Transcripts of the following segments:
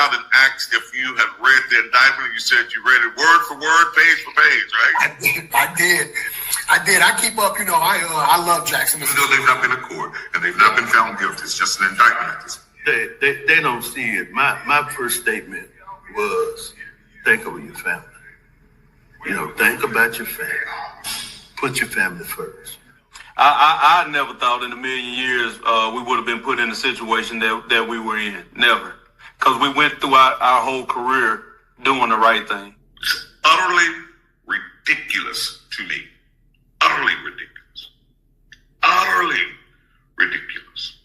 out and asked if you had read the indictment. You said you read it word for word, page for page, right? I did. I keep up. I love Jackson. Even though they've not been in court and they've not been found guilty, it's just an indictment at this point. They don't see it. My first statement was, think about your family. Think about your family. Put your family first. I never thought in a million years we would have been put in the situation that we were in. Never. Because we went through our whole career doing the right thing. It's utterly ridiculous to me. Utterly ridiculous. Utterly ridiculous.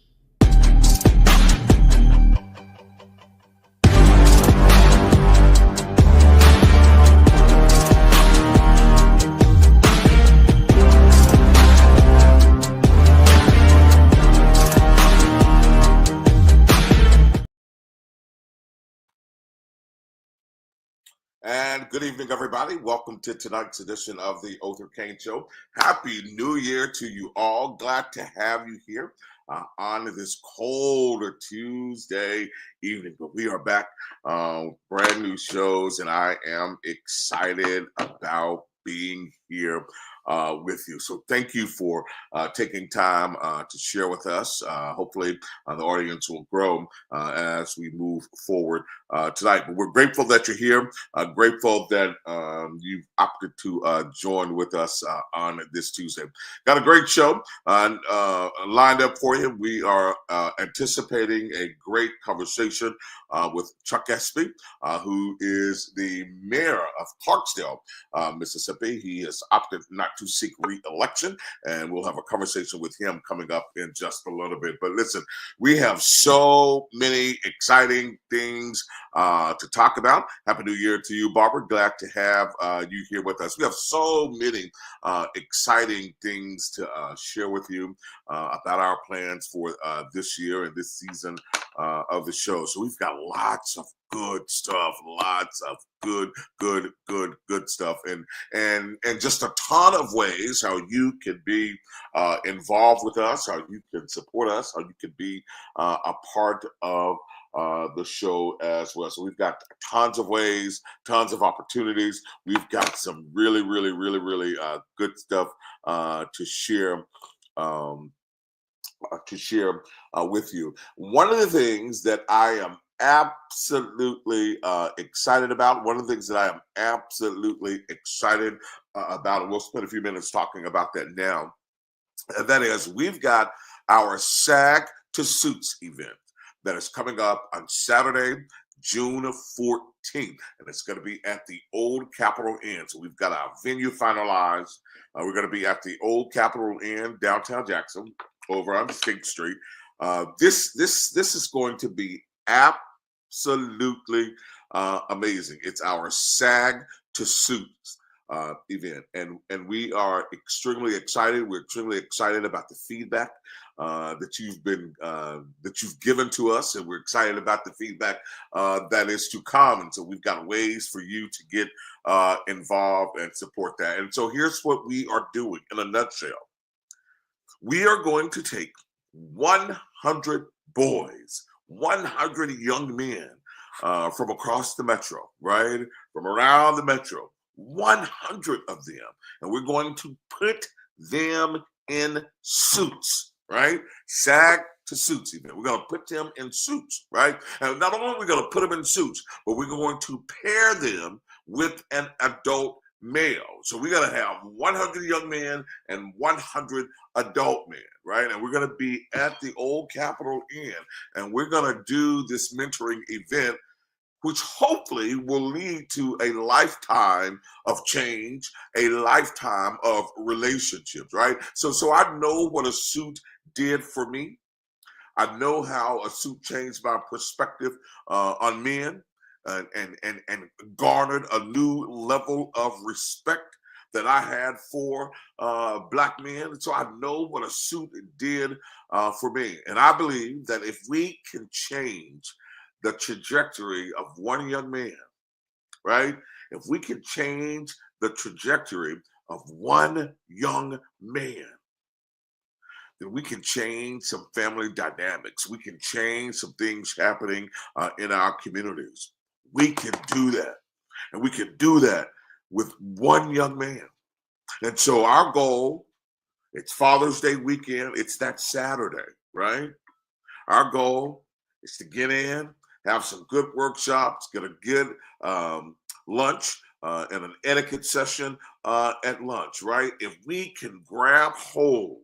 And good evening, everybody. Welcome to tonight's edition of the Othor Cain Show. Happy New Year to you all. Glad to have you here on this cold Tuesday evening. But we are back, brand new shows, and I am excited about being here with you. So thank you for taking time to share with us. Hopefully the audience will grow as we move forward tonight. But we're grateful that you're here. Grateful that you've opted to join with us on this Tuesday. Got a great show lined up for you. We are anticipating a great conversation with Chuck Espy, who is the mayor of Clarksdale, Mississippi. He has opted not to seek re-election, and we'll have a conversation with him coming up in just a little bit. But listen, we have so many exciting things to talk about. Happy New Year to you, Barbara. Glad to have you here with us. We have so many exciting things to share with you about our plans for this year and this season of the show. So we've got lots of good stuff, lots of good stuff, and just a ton of ways how you can be involved with us, how you can support us, how you can be a part of the show as well. So we've got tons of ways, tons of opportunities. We've got some really good stuff to share. With you. One of the things that I am absolutely excited about, one of the things that I am absolutely excited about, and we'll spend a few minutes talking about that now, and that is we've got our SAG to Suits event that is coming up on Saturday, June 14th, and it's going to be at the Old Capitol Inn. So we've got our venue finalized. We're going to be at the Old Capitol Inn, downtown Jackson, over on State Street. This is going to be absolutely amazing. It's our SAG to Suits event, and we are extremely excited. We're extremely excited about the feedback that you've given to us, and we're excited about the feedback that is to come. And so we've got ways for you to get involved and support that. And so here's what we are doing in a nutshell. We are going to take 100 boys, 100 young men from across the metro, right? From around the metro, 100 of them. And we're going to put them in suits, right? SAG to Suits event. We're going to put them in suits, right? And not only are we going to put them in suits, but we're going to pair them with an adult male. So we're going to have 100 young men and 100 adult men, right? And we're going to be at the Old Capitol Inn, and we're going to do this mentoring event, which hopefully will lead to a lifetime of change, a lifetime of relationships, right? So I know what a suit did for me. I know how a suit changed my perspective on men. And garnered a new level of respect that I had for Black men. And so I know what a suit did for me. And I believe that if we can change the trajectory of one young man, right? If we can change the trajectory of one young man, then we can change some family dynamics. We can change some things happening in our communities. We can do that. And we can do that with one young man. And so our goal, it's Father's Day weekend. It's that Saturday, right? Our goal is to get in, have some good workshops, get a good lunch and an etiquette session at lunch, right? If we can grab hold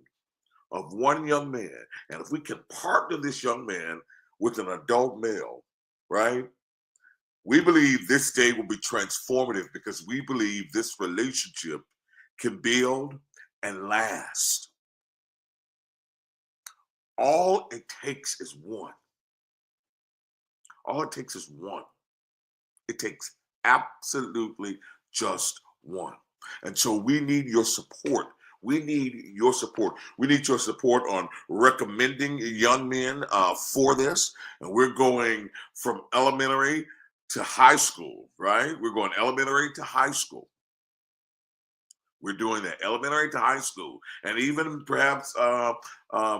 of one young man, and if we can partner this young man with an adult male, right? We believe this day will be transformative because we believe this relationship can build and last. All it takes is one. All it takes is one. It takes absolutely just one. And so we need your support. We need your support. We need your support on recommending young men for this. And we're going from elementary to high school, right? We're going elementary to high school. We're doing that elementary to high school, and even perhaps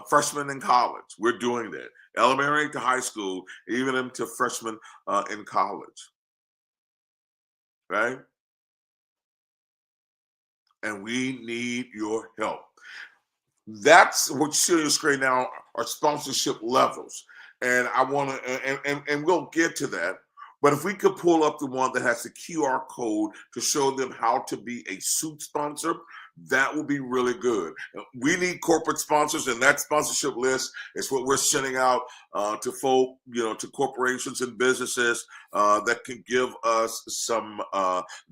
freshmen in college. We're doing that elementary to high school, even into freshmen in college, right? And we need your help. That's what you see on your screen now are sponsorship levels, and I want to, and we'll get to that. But if we could pull up the one that has the QR code to show them how to be a suit sponsor, that would be really good. We need corporate sponsors, and that sponsorship list is what we're sending out to folk, to corporations and businesses that can give us some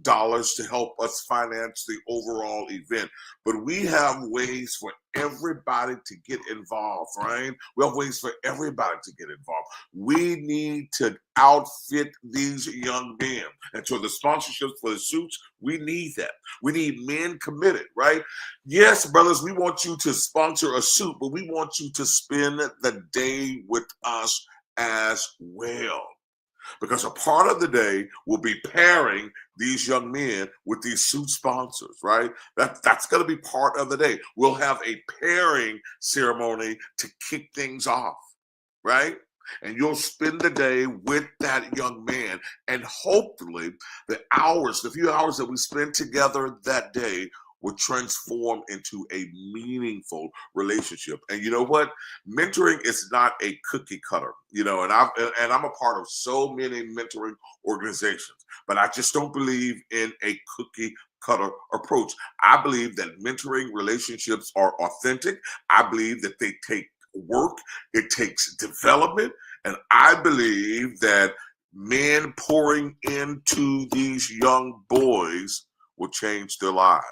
dollars to help us finance the overall event. But we have ways for everybody to get involved, right? We have ways for everybody to get involved. We need to outfit these young men. And so the sponsorships for the suits, we need that. We need men committed, right? Yes, brothers, we want you to sponsor a suit, but we want you to spend the day with us as well. Because a part of the day will be pairing these young men with these suit sponsors, right? That's going to be part of the day. We'll have a pairing ceremony to kick things off, right? And you'll spend the day with that young man. And hopefully the few hours that we spend together that day will transform into a meaningful relationship. And you know what? Mentoring is not a cookie cutter, and I'm a part of so many mentoring organizations, but I just don't believe in a cookie cutter approach. I believe that mentoring relationships are authentic. I believe that they take work, it takes development, and I believe that men pouring into these young boys will change their lives.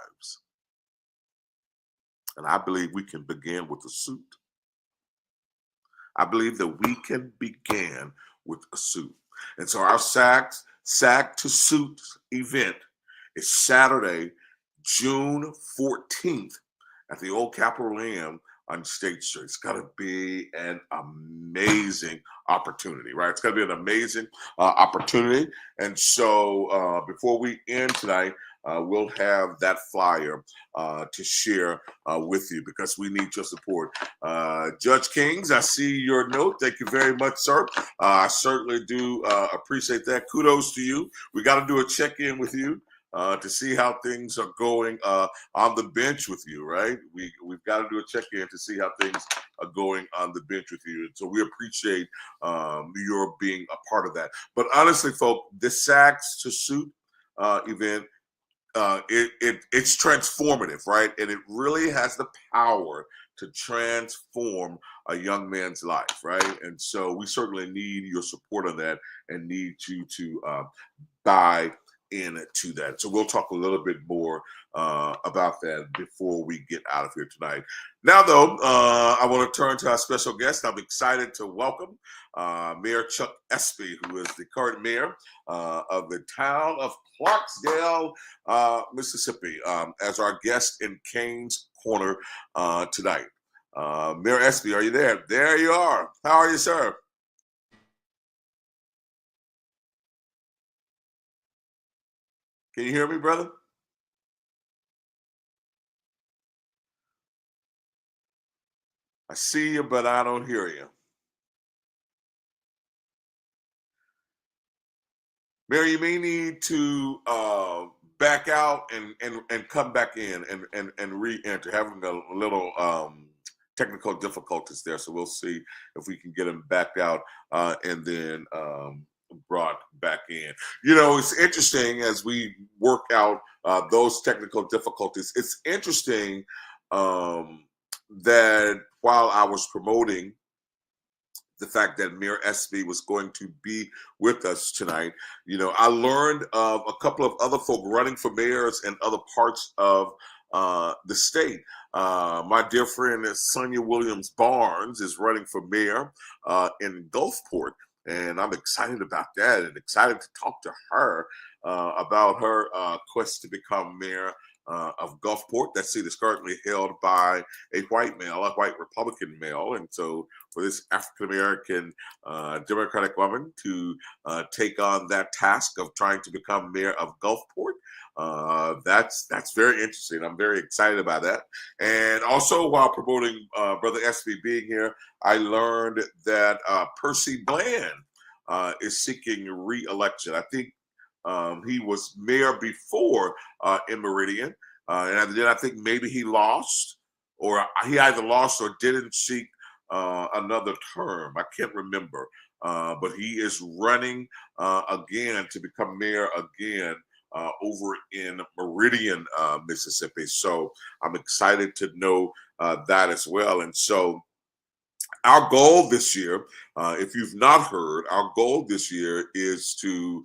And I believe we can begin with a suit. I believe that we can begin with a suit. And so our Sack to Suit event is Saturday, June 14th at the Old Capitol Inn on State Street. It's going to be an amazing opportunity, right? It's going to be an amazing opportunity. And so before we end tonight, we'll have that flyer to share with you because we need your support. Judge Kings, I see your note. Thank you very much, sir. I certainly do appreciate that. Kudos to you. We got to do a check-in with you to see how things are going on the bench with you, right? We've got to do a check-in to see how things are going on the bench with you. So we appreciate your being a part of that. But honestly, folks, the Sacks to Suit event, it's transformative, right? And it really has the power to transform a young man's life, right? And so we certainly need your support on that and need you to buy into that. So we'll talk a little bit more about that before we get out of here tonight. Now, though, I want to turn to our special guest. I'm excited to welcome Mayor Chuck Espy, who is the current mayor of the town of Clarksdale, Mississippi, as our guest in Cain's Corner tonight. Mayor Espy, are you there? There you are. How are you, sir? Can you hear me, brother? I see you, but I don't hear you. Mayor, you may need to back out and come back in and re-enter. Having a little technical difficulties there, so we'll see if we can get him back out and then brought back in. You know, it's interesting as we work out those technical difficulties. It's interesting that while I was promoting the fact that Mayor Espy was going to be with us tonight, you know, I learned of a couple of other folk running for mayors in other parts of the state. My dear friend Sonia Williams Barnes is running for mayor in Gulfport, and I'm excited about that and excited to talk to her about her quest to become mayor of Gulfport. That seat is currently held by a white male, a white Republican male. And so for this African-American Democratic woman to take on that task of trying to become mayor of Gulfport, that's very interesting. I'm very excited about that. And also while promoting Brother Espy being here, I learned that Percy Bland is seeking re-election. I think he was mayor before in Meridian, and then I think maybe he lost, or he either lost or didn't seek another term. I can't remember, but he is running again to become mayor again over in Meridian, Mississippi. So I'm excited to know that as well. And so our goal this year, if you've not heard, our goal this year is to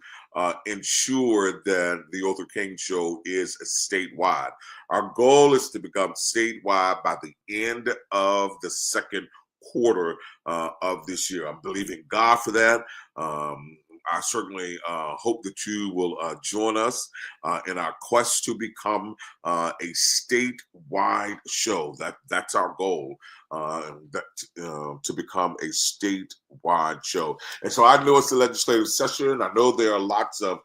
ensure that the Othor Cain Show is statewide. Our goal is to become statewide by the end of the second quarter of this year. I'm believing God for that. I certainly hope that you will join us in our quest to become a statewide show. That's our goal, to become a statewide show. And so I know it's a legislative session. I know there are lots of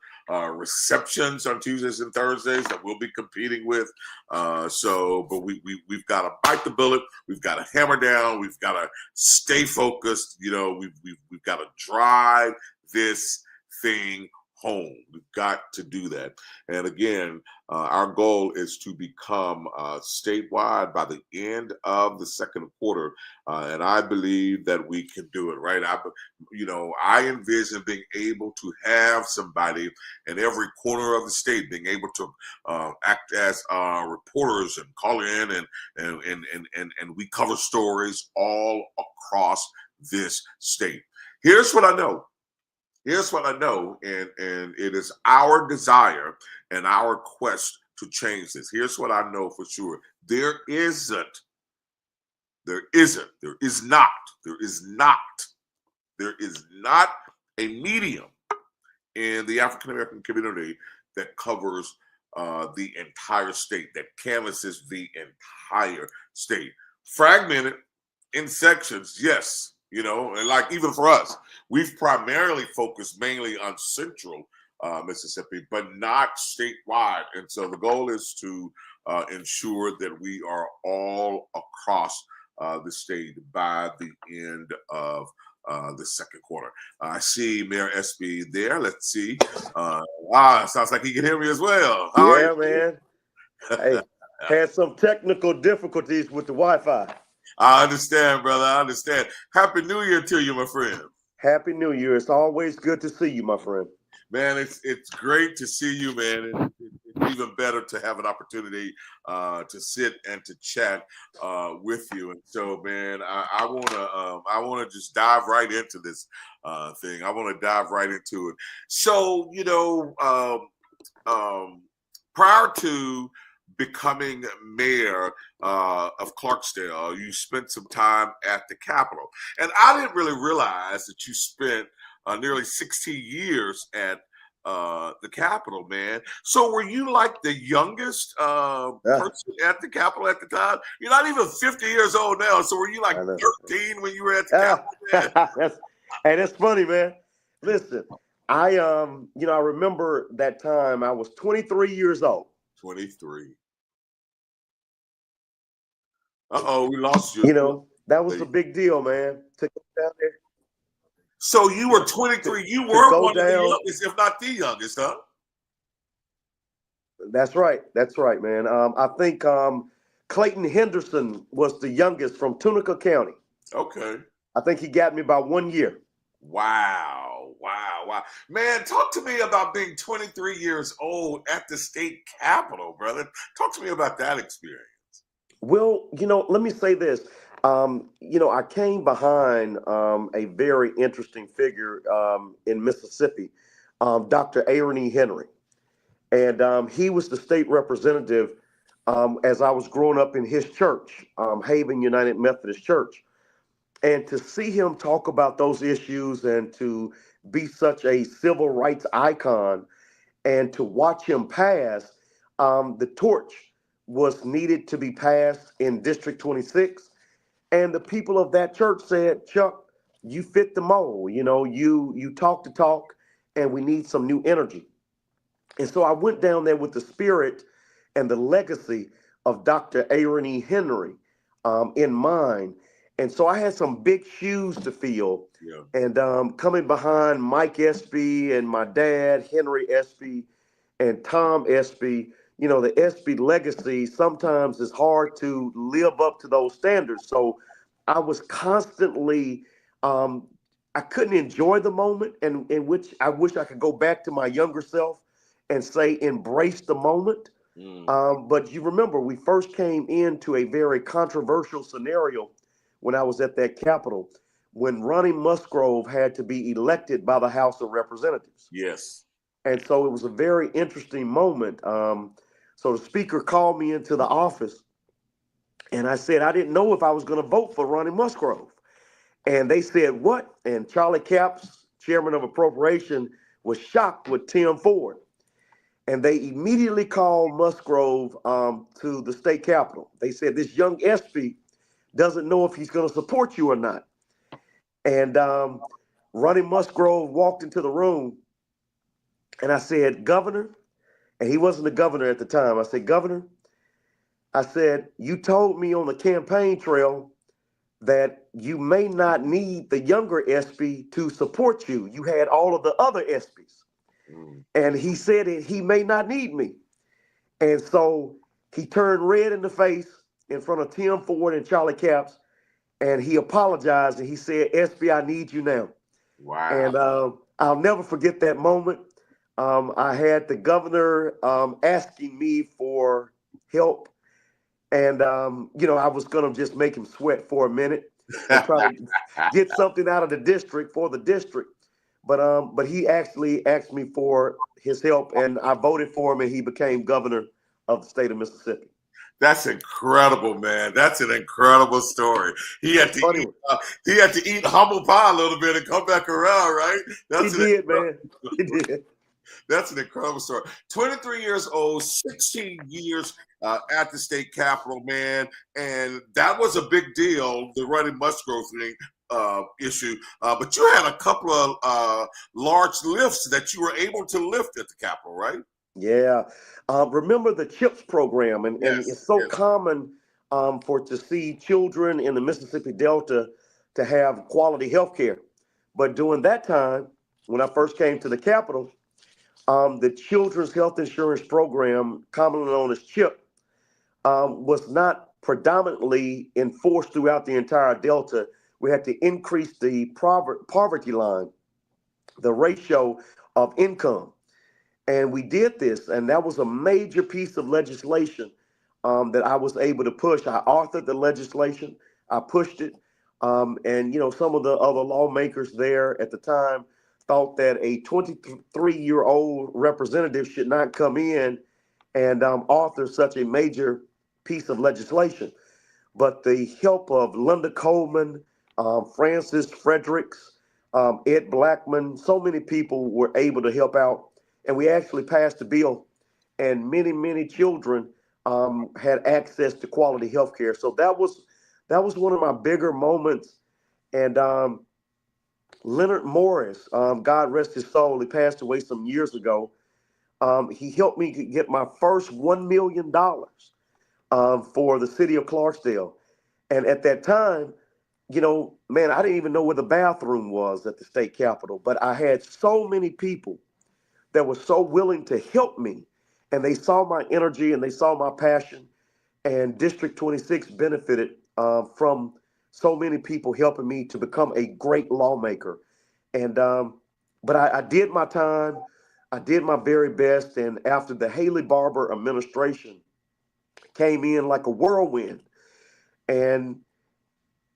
receptions on Tuesdays and Thursdays that we'll be competing with. But we've got to bite the bullet. We've got to hammer down. We've got to stay focused. You know, we've got to drive this thing home. We've got to do that. And again, our goal is to become statewide by the end of the second quarter. And I believe that we can do it, right? I envision being able to have somebody in every corner of the state being able to act as reporters and call in and we cover stories all across this state. Here's what I know. Here's what I know, and it is our desire and our quest to change this. Here's what I know for sure. There is not a medium in the African American community that covers the entire state, that canvasses the entire state. Fragmented in sections, yes. You know, and like even for us, we've primarily focused mainly on central Mississippi, but not statewide. And so the goal is to ensure that we are all across the state by the end of the second quarter. I see Mayor Espy there. Let's see. Sounds like he can hear me as well. Yeah, man. Hey, had some technical difficulties with the Wi-Fi. I understand, brother. I understand. Happy New Year to you, my friend. Happy New Year. It's always good to see you, my friend. Man, it's great to see you, man. It's even better to have an opportunity to sit and to chat with you. And so, man, I wanna just dive right into this thing. I want to dive right into it. So, you know, prior to becoming mayor of Clarksdale, you spent some time at the Capitol. And I didn't really realize that you spent nearly 16 years at the Capitol, man. So were you like the youngest person at the Capitol at the time? You're not even 50 years old now. So were you like 13 when you were at the Capitol? Hey, that's funny, man. Listen, I remember that time I was 23 years old. 23. Uh-oh, we lost you. You know, That was a big deal, man. To go down there. So you were 23. You To were go one of the down. youngest, if not the youngest, huh? That's right. That's right, man. I think Clayton Henderson was the youngest from Tunica County. Okay. I think he got me by 1 year. Wow. Man, talk to me about being 23 years old at the state capitol, brother. Talk to me about that experience. Well, let me say this. I came behind a very interesting figure in Mississippi, Dr. Aaron E. Henry. And he was the state representative as I was growing up in his church, Haven United Methodist Church. And to see him talk about those issues and to be such a civil rights icon and to watch him pass, the torch was needed to be passed in District 26. And the people of that church said, Chuck, you fit the mold. You talk the talk, and we need some new energy. And so I went down there with the spirit and the legacy of Dr. Aaron E. Henry in mind. And so I had some big shoes to fill. Yeah. And coming behind Mike Espy and my dad, Henry Espy, and Tom Espy, the Espy legacy sometimes is hard to live up to those standards. So I was constantly, I couldn't enjoy the moment, and in which I wish I could go back to my younger self and say, embrace the moment. But you remember, we first came into a very controversial scenario when I was at that Capitol, when Ronnie Musgrove had to be elected by the House of Representatives. Yes. And so it was a very interesting moment. So the speaker called me into the office, and I said, I didn't know if I was going to vote for Ronnie Musgrove. And they said, what? And Charlie Capps, chairman of appropriation, was shocked with Tim Ford. And they immediately called Musgrove to the state capitol. They said, this young Espy doesn't know if he's going to support you or not. And Ronnie Musgrove walked into the room, and I said, Governor, and he wasn't the governor at the time. I said, Governor, I said, you told me on the campaign trail that you may not need the younger Espy to support you. You had all of the other Espys. And he said he may not need me. And so he turned red in the face in front of Tim Ford and Charlie Capps, and he apologized, and he said, Espy, I need you now. Wow. And I'll never forget that moment. I had the governor asking me for help. And, I was going to just make him sweat for a minute and try to get something out of the district for the district. But he actually asked me for his help, and I voted for him, and he became governor of the state of Mississippi. That's incredible, man. That's an incredible story. He had to eat humble pie a little bit and come back around, right? He did, man. He did. That's an incredible story. 23 years old, 16 years at the state capitol, man. And that was a big deal, the Ronnie Musgrove thing, issue. But you had a couple of large lifts that you were able to lift at the capitol, right? Yeah. Remember the CHIPS program, and it's so common to see children in the Mississippi Delta to have quality health care. But during that time, when I first came to the Capitol, the Children's Health Insurance Program, commonly known as CHIP, was not predominantly enforced throughout the entire Delta. We had to increase the poverty line, the ratio of income. And we did this, and that was a major piece of legislation that I was able to push. I authored the legislation, I pushed it, and some of the other lawmakers there at the time thought that a 23-year-old representative should not come in and author such a major piece of legislation. But the help of Linda Coleman, Francis Fredericks, Ed Blackman, so many people were able to help out. And we actually passed the bill, and many, many children had access to quality health care. So that was one of my bigger moments. And Leonard Morris, God rest his soul, he passed away some years ago. He helped me get my first $1 million for the city of Clarksdale. And at that time, man, I didn't even know where the bathroom was at the state capitol, but I had so many people that were so willing to help me, and they saw my energy and they saw my passion, and District 26 benefited from so many people helping me to become a great lawmaker. And but I did my time. I did my very best. And after the Haley Barbour administration came in like a whirlwind, and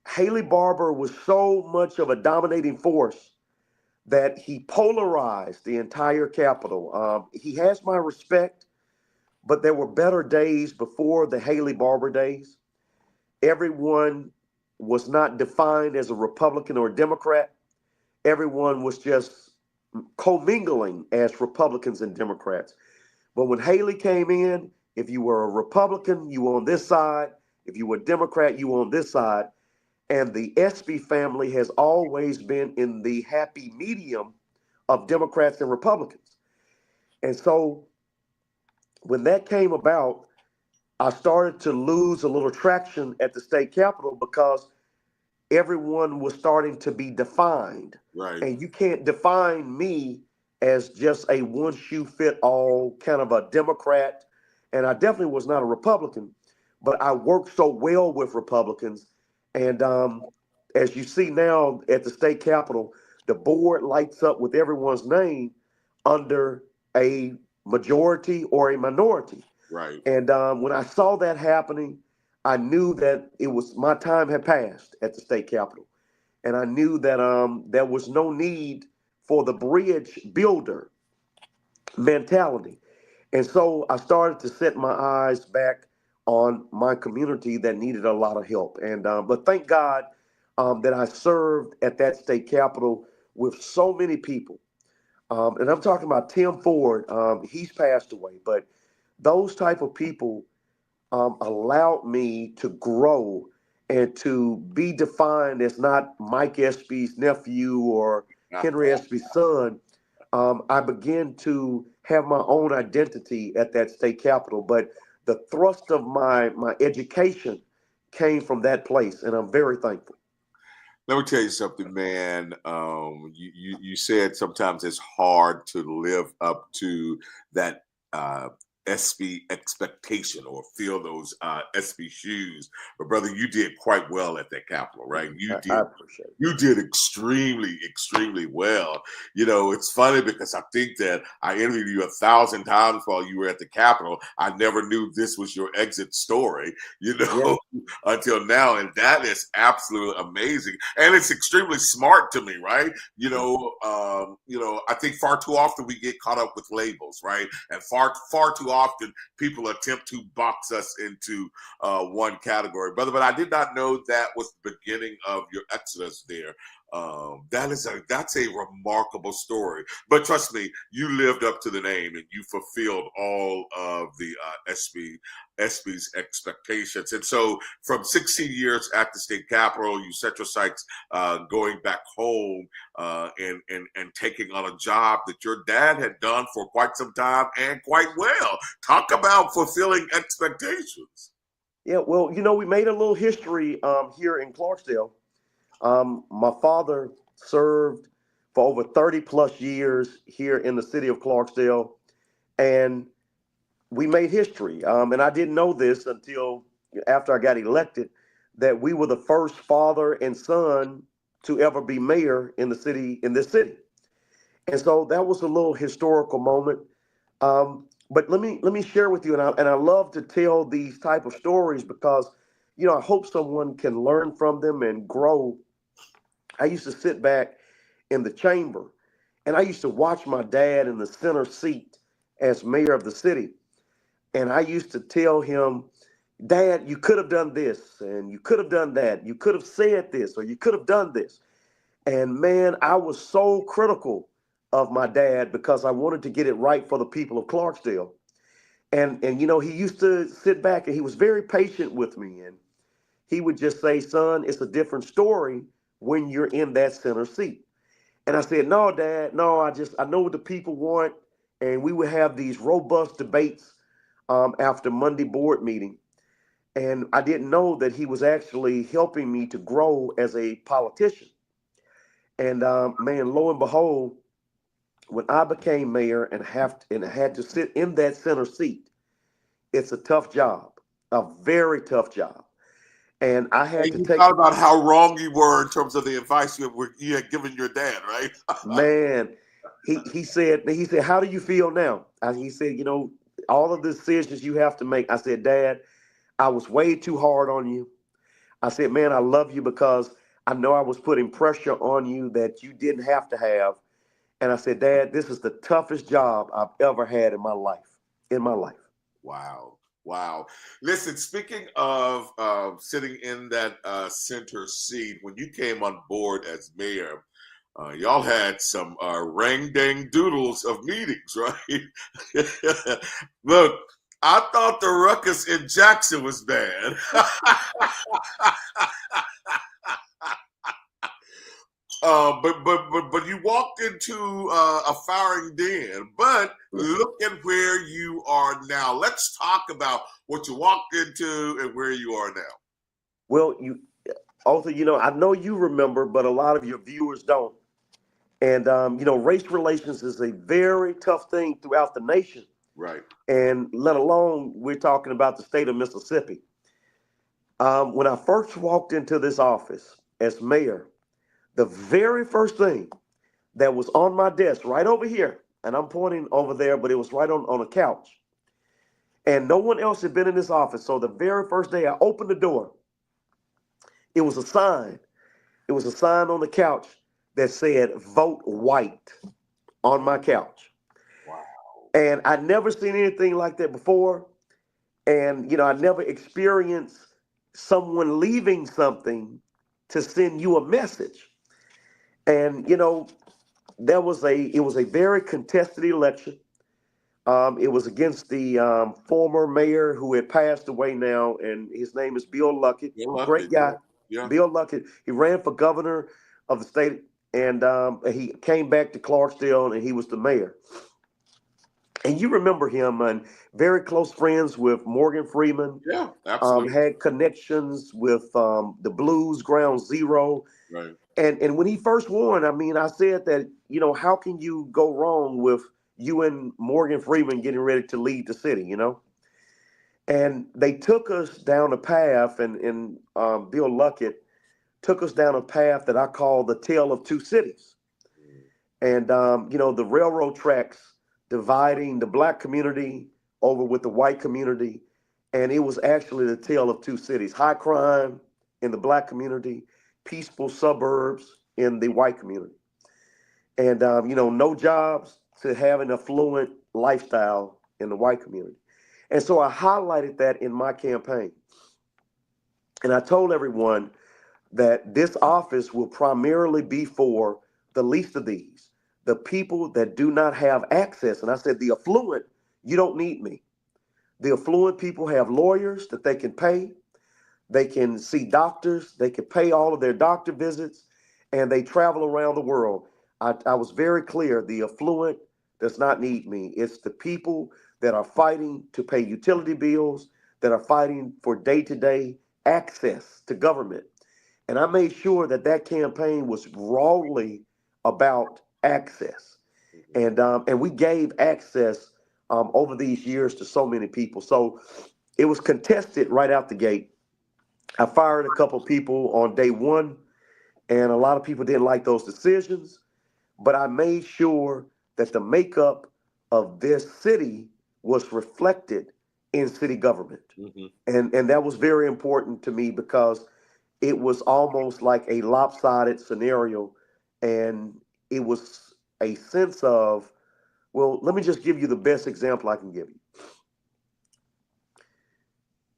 Haley Barbour was so much of a dominating force that he polarized the entire Capitol. He has my respect, but there were better days before the Haley Barbour days. Everyone was not defined as a Republican or a Democrat. Everyone was just commingling as Republicans and Democrats. But when Haley came in, if you were a Republican, you were on this side. If you were a Democrat, you were on this side. And the Espy family has always been in the happy medium of Democrats and Republicans. And so when that came about, I started to lose a little traction at the state capitol because everyone was starting to be defined. Right. And you can't define me as just a one shoe fit all kind of a Democrat. And I definitely was not a Republican, but I worked so well with Republicans. And as you see now at the state capitol, the board lights up with everyone's name under a majority or a minority. Right. And when I saw that happening, I knew that it was my time had passed at the state capitol. And I knew that there was no need for the bridge builder mentality. And so I started to set my eyes back on my community that needed a lot of help. And but thank God that I served at that state capitol with so many people. And I'm talking about Tim Ford. He's passed away, but those type of people allowed me to grow and to be defined as not Mike Espy's nephew or Henry Espy's son. I began to have my own identity at that state capitol, but the thrust of my education came from that place, and I'm very thankful. Let me tell you something, man. You said sometimes it's hard to live up to that Espy expectation or feel those Espy shoes. But brother, you did quite well at that Capitol, right? I appreciate it. You did extremely, extremely well. It's funny because I think that I interviewed you 1,000 times while you were at the Capitol. I never knew this was your exit story, until now. And that is absolutely amazing. And it's extremely smart to me, right? I think far too often we get caught up with labels, right? And far too often people attempt to box us into one category, brother. But I did not know that was the beginning of your exodus there. That's a remarkable story. But trust me, you lived up to the name and you fulfilled all of the Espy's expectations. And so from 16 years at the state capitol, you set your sights going back home and taking on a job that your dad had done for quite some time and quite well. Talk about fulfilling expectations. Yeah, well, we made a little history here in Clarksdale. My father served for over 30 plus years here in the city of Clarksdale, and we made history. And I didn't know this until after I got elected, that we were the first father and son to ever be mayor in this city. And so that was a little historical moment. But let me share with you, and I love to tell these type of stories because, I hope someone can learn from them and grow. I used to sit back in the chamber, and I used to watch my dad in the center seat as mayor of the city. And I used to tell him, Dad, you could have done this, and you could have done that. You could have said this, or you could have done this. And man, I was so critical of my dad because I wanted to get it right for the people of Clarksdale. And he used to sit back and he was very patient with me. And he would just say, son, it's a different story when you're in that center seat. And I said, no, Dad, no, I know what the people want. And we would have these robust debates after Monday board meeting. And I didn't know that he was actually helping me to grow as a politician. And man, lo and behold, when I became mayor and had to sit in that center seat, it's a tough job, a very tough job. And I had And to you take, thought about how wrong you were in terms of the advice you had given your dad, right? man, he said, how do you feel now? He said, all of the decisions you have to make. I said, Dad, I was way too hard on you. I said, man, I love you because I know I was putting pressure on you that you didn't have to have. And I said, Dad, this is the toughest job I've ever had in my life. Wow. Wow. Listen, speaking of sitting in that center seat, when you came on board as mayor, y'all had some ring-dang doodles of meetings, right? Look, I thought the ruckus in Jackson was bad. But you walked into a firing den. But look at where you are now. Let's talk about what you walked into and where you are now. Well, Othor, I know you remember, but a lot of your viewers don't. And race relations is a very tough thing throughout the nation. Right. And let alone we're talking about the state of Mississippi. When I first walked into this office as mayor, the very first thing that was on my desk right over here, and I'm pointing over there, but it was right on a couch. And no one else had been in this office. So the very first day I opened the door, it was a sign. It was a sign on the couch that said, "Vote white," on my couch. Wow. And I'd never seen anything like that before. And, I never experienced someone leaving something to send you a message. And, it was a very contested election. It was against the former mayor who had passed away now, and his name is Bill Luckett. Great guy. Yeah. Bill Luckett. He ran for governor of the state, and he came back to Clarksdale, and he was the mayor. And you remember him, and very close friends with Morgan Freeman. Yeah, absolutely. Had connections with the Blues, Ground Zero. Right. And when he first won, I said that, how can you go wrong with you and Morgan Freeman getting ready to lead the city, And they took us down a path, and Bill Luckett took us down a path that I call the Tale of Two Cities. And, the railroad tracks dividing the black community over with the white community. And it was actually the tale of two cities: high crime in the black community, peaceful suburbs in the white community. And, no jobs to have an affluent lifestyle in the white community. And so I highlighted that in my campaign. And I told everyone that this office will primarily be for the least of these, the people that do not have access. And I said, the affluent, you don't need me. The affluent people have lawyers that they can pay. They can see doctors. They can pay all of their doctor visits, and they travel around the world. I was very clear. The affluent does not need me. It's the people that are fighting to pay utility bills, that are fighting for day-to-day access to government. And I made sure that campaign was broadly about access. And we gave access over these years to so many people. So it was contested right out the gate. I fired a couple people on day one, and a lot of people didn't like those decisions. But I made sure that the makeup of this city was reflected in city government. And that was very important to me because it was almost like a lopsided scenario. And it was a sense of, well, let me just give you the best example I can give you.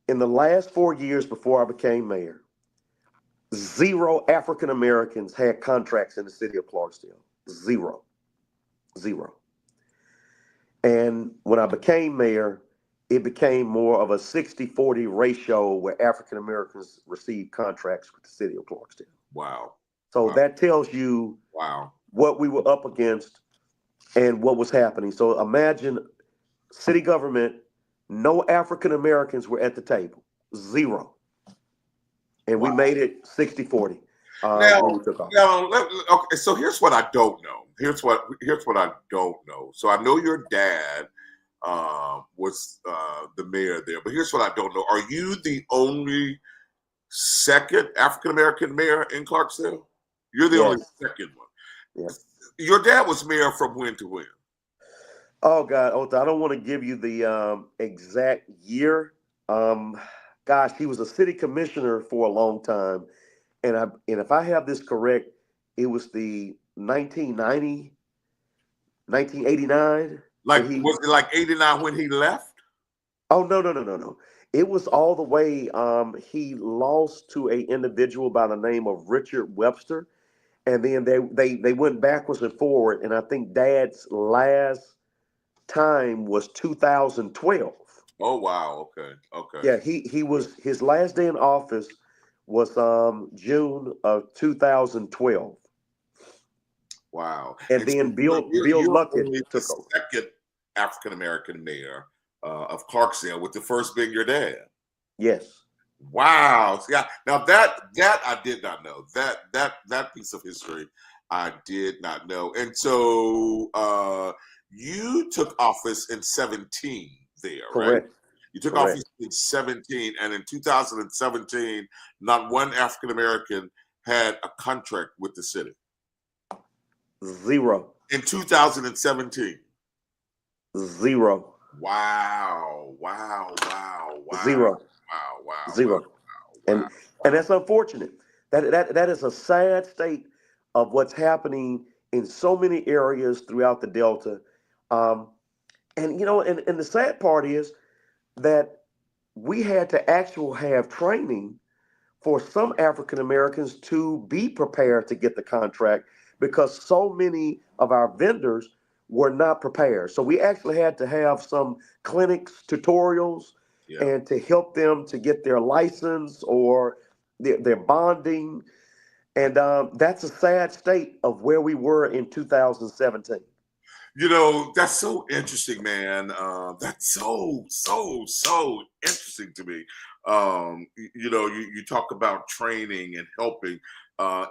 In the last 4 years before I became mayor, 0 African Americans had contracts in the city of Clarksdale. 0. And when I became mayor, it became more of a 60-40 ratio where African Americans received contracts with the city of Clarksdale. Wow. So that tells you what we were up against and what was happening. So imagine city government, no African Americans were at the table. 0. And we made it 60-40 when we took off. Okay, so here's what I don't know. Here's what I don't know. So I know your dad was the mayor there, but here's what I don't know. Are you the only second African-American mayor in Clarksdale? You're the only second one. Yes. Your dad was mayor from when to when? Oh, God, Othor, I don't want to give you the exact year. Gosh, he was a city commissioner for a long time. And if I have this correct, it was the 1989. Like, was it like 89 when he left? Oh, no. It was all the way. He lost to an individual by the name of Richard Webster. And then they went backwards and forward. And I think Dad's last time was 2012. Oh, wow. Okay. Yeah, he was, his last day in office was June of 2012. Wow. And then Bill Luckett took over. Second African-American mayor of Clarksdale, with the first being your dad. Yes. Wow. Yeah. Now that I did not know. That piece of history I did not know. And so you took office in 17 there, Correct. right? You took office in 17, and in 2017, not one African-American had a contract with the city. 0. In 2017. 0. Wow. 0. Wow. 0. And that's unfortunate. That is a sad state of what's happening in so many areas throughout the Delta. And the sad part is that we had to actually have training for some African Americans to be prepared to get the contract, because so many of our vendors were not prepared. So we actually had to have some clinics, tutorials, and to help them to get their license or their bonding. And that's a sad state of where we were in 2017. That's so interesting, man. That's so interesting to me. You talk about training and helping.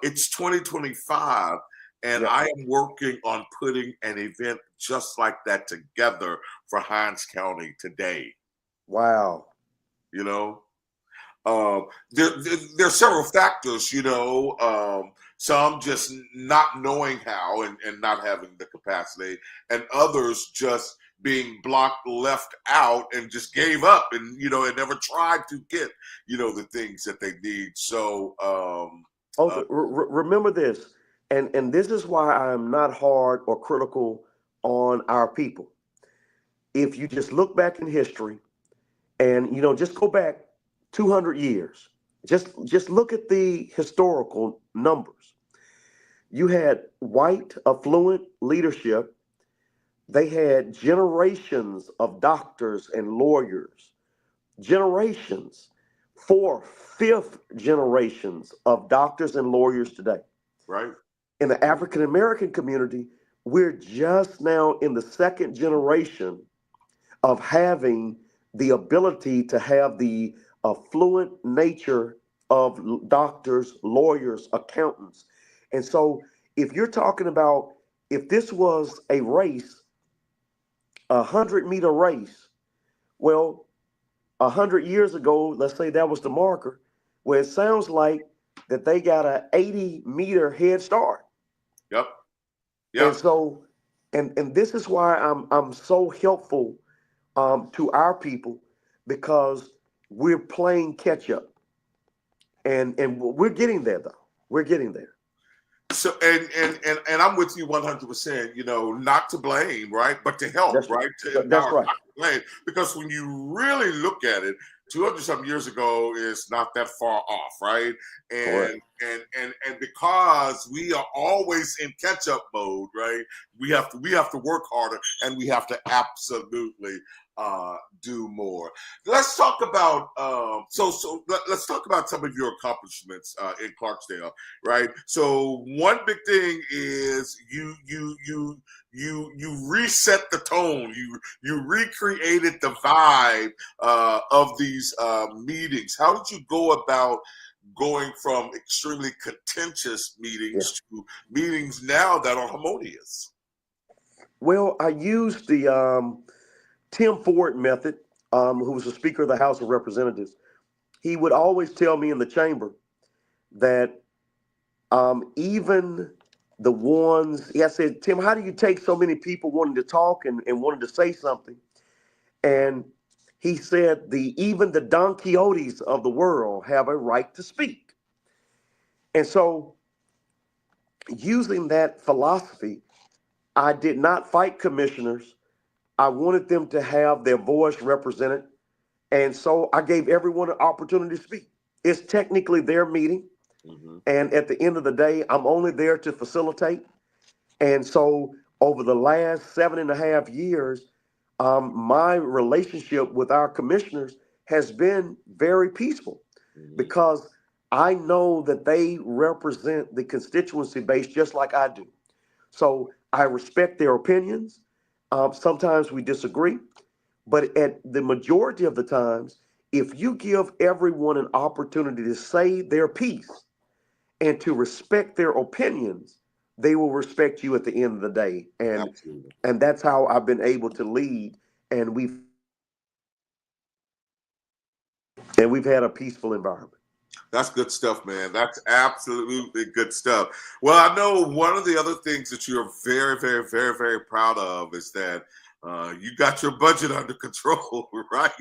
It's 2025, and I am working on putting an event just like that together for Hinds County today. Wow. There are several factors, some just not knowing how and not having the capacity, and others just being blocked, left out, and just gave up and never tried to get, the things that they need. So remember this, and this is why I'm not hard or critical on our people. If you just look back in history and, just go back 200 years, just look at the historical numbers. You had white, affluent leadership. They had generations of doctors and lawyers, generations, 4th, 5th generations of doctors and lawyers today. Right. In the African American community, we're just now in the 2nd generation of having the ability to have the affluent nature of doctors, lawyers, accountants. And so if you're talking about, if this was a race, 100-meter race, well, 100 years ago, let's say that was the marker, where it sounds like that they got an 80-meter head start. Yep. And so, and this is why I'm so helpful to our people, because we're playing catch up, and we're getting there though. We're getting there. So and I'm with you 100%. Not to blame, right, but to help, That's right? That's right. Not to blame, because when you really look at it, 200-something years ago is not that far off, right? And because we are always in catch-up mode, right? We have to work harder, and we have to absolutely do more. Let's talk about let's talk about some of your accomplishments in Clarksdale, right? So one big thing is you reset the tone. You recreated the vibe of these meetings. How did you go about going from extremely contentious meetings to meetings now that are harmonious? Well, I used the Tim Ford method, who was the Speaker of the House of Representatives. He would always tell me in the chamber that even the ones, I said, Tim, how do you take so many people wanting to talk and wanting to say something? And he said, even the Don Quixotes of the world have a right to speak. And so using that philosophy, I did not fight commissioners. I wanted them to have their voice represented. And so I gave everyone an opportunity to speak. It's technically their meeting. Mm-hmm. And at the end of the day, I'm only there to facilitate. And so over the last 7.5 years, my relationship with our commissioners has been very peaceful because I know that they represent the constituency base just like I do. So I respect their opinions. Sometimes we disagree, but at the majority of the times, if you give everyone an opportunity to say their piece and to respect their opinions, they will respect you at the end of the day. And that's how I've been able to lead, and we've had a peaceful environment. That's good stuff, man. That's absolutely good stuff. Well, I know one of the other things that you're very, very, very, very proud of is that you got your budget under control, right?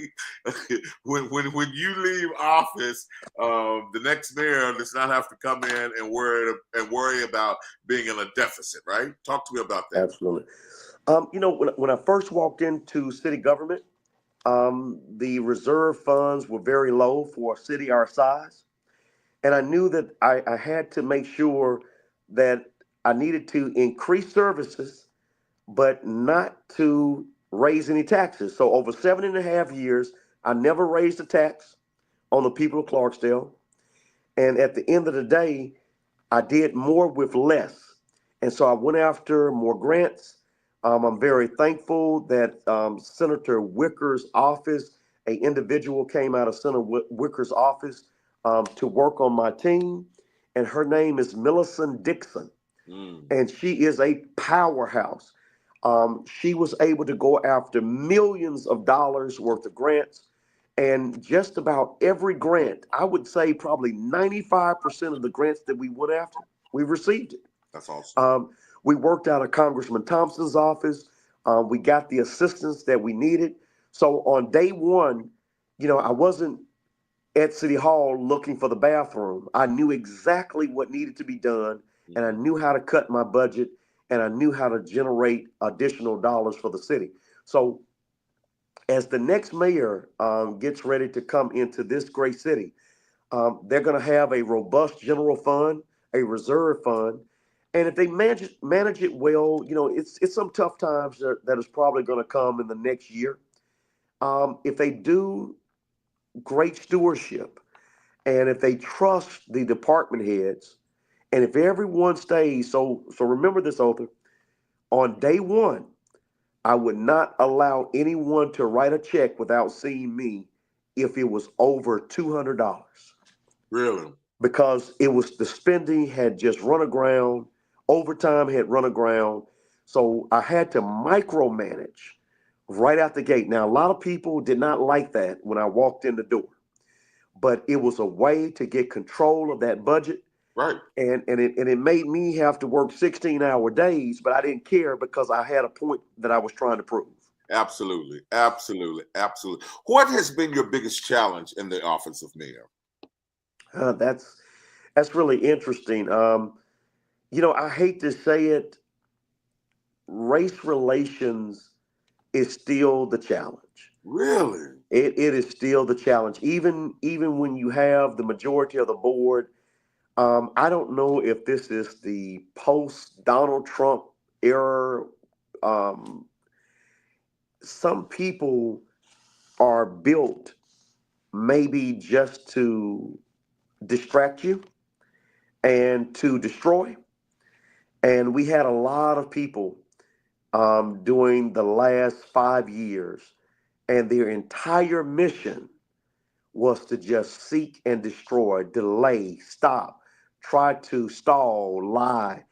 when you leave office, the next mayor does not have to come in and worry about being in a deficit, right? Talk to me about that. Absolutely. When I first walked into city government, the reserve funds were very low for a city our size. And I knew that I had to make sure that I needed to increase services, but not to raise any taxes. So over 7.5 years, I never raised a tax on the people of Clarksdale. And at the end of the day, I did more with less. And so I went after more grants. I'm very thankful that Senator Wicker's office, an individual came out of Senator Wicker's office to work on my team. And her name is Millicent Dixon. And she is a powerhouse. She was able to go after millions of dollars worth of grants. And just about every grant, I would say probably 95% of the grants that we went after, we received it. That's awesome. We worked out of Congressman Thompson's office. We got the assistance that we needed. So on day one, I wasn't at City Hall looking for the bathroom. I knew exactly what needed to be done, and I knew how to cut my budget, and I knew how to generate additional dollars for the city. So as the next mayor gets ready to come into this great city, they're going to have a robust general fund, a reserve fund, and if they manage it well, it's some tough times that is probably going to come in the next year. If they do great stewardship, and if they trust the department heads, and if everyone stays, so remember this, Othor, on day one, I would not allow anyone to write a check without seeing me if it was over $200. Really? Because the spending had just run aground, overtime had run aground. So I had to micromanage right out the gate. Now, a lot of people did not like that when I walked in the door, but it was a way to get control of that budget. Right. And it made me have to work 16-hour days, but I didn't care because I had a point that I was trying to prove. Absolutely. Absolutely. Absolutely. What has been your biggest challenge in the office of mayor? That's really interesting. I hate to say it, race relations is still the challenge. Really? It is still the challenge. Even when you have the majority of the board, I don't know if this is the post-Donald Trump era. Some people are built maybe just to distract you and to destroy. And we had a lot of people during the last 5 years, and their entire mission was to just seek and destroy, delay, stop, try to stall, lie.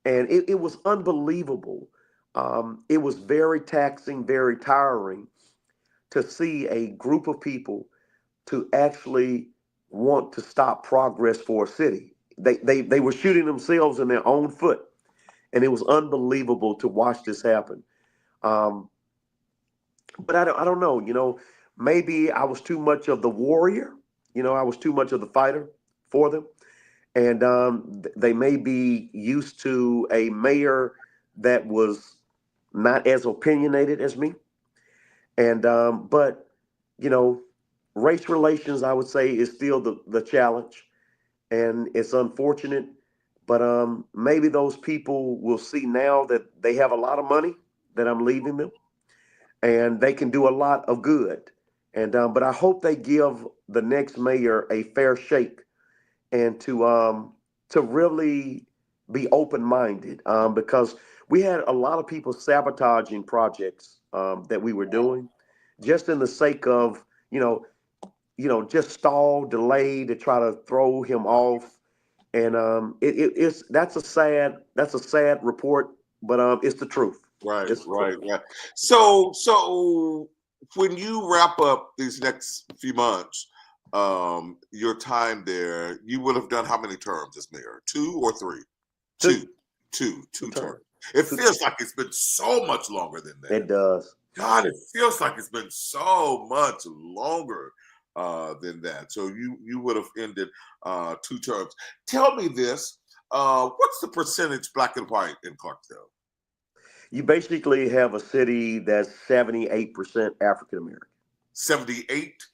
And it was unbelievable. It was very taxing, very tiring to see a group of people to actually want to stop progress for a city. They were shooting themselves in their own foot. And it was unbelievable to watch this happen. Um, but I don't know, maybe I was too much of the warrior. I was too much of the fighter for them. And they may be used to a mayor that was not as opinionated as me. And but you know, race relations, I would say, is still the challenge, and it's unfortunate. But maybe those people will see now that they have a lot of money that I'm leaving them, and they can do a lot of good. And but I hope they give the next mayor a fair shake, and to really be open minded, because we had a lot of people sabotaging projects that we were doing, just in the sake of just stall, delay to try to throw him off. And it's that's a sad report, but it's the truth. Right, It's the right, truth. right. So when you wrap up these next few months, your time there, you would have done how many terms as mayor? 2 or 3? Two. Two Terms. terms. It Two feels terms. like it's been so much longer than that. It does. God, it feels like it's been so much longer than that. So you would have ended 2 terms. Tell me this: what's the percentage black and white in Clarksdale? You basically have a city that's 78% African American. 78.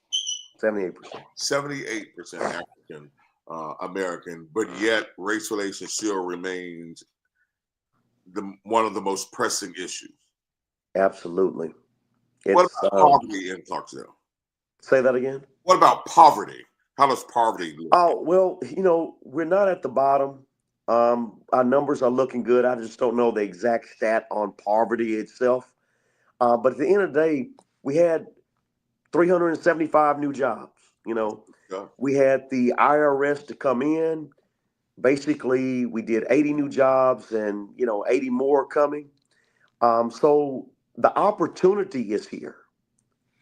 78%. 78% African American, but yet race relations still remains one of the most pressing issues. Absolutely. What It's about poverty in Clarksdale? say that again. What about poverty? How does poverty look? Oh, well, we're not at the bottom. Our numbers are looking good. I just don't know the exact stat on poverty itself. But at the end of the day, we had 375 new jobs. Yeah. We had the IRS to come in. Basically, we did 80 new jobs and, 80 more coming. So the opportunity is here,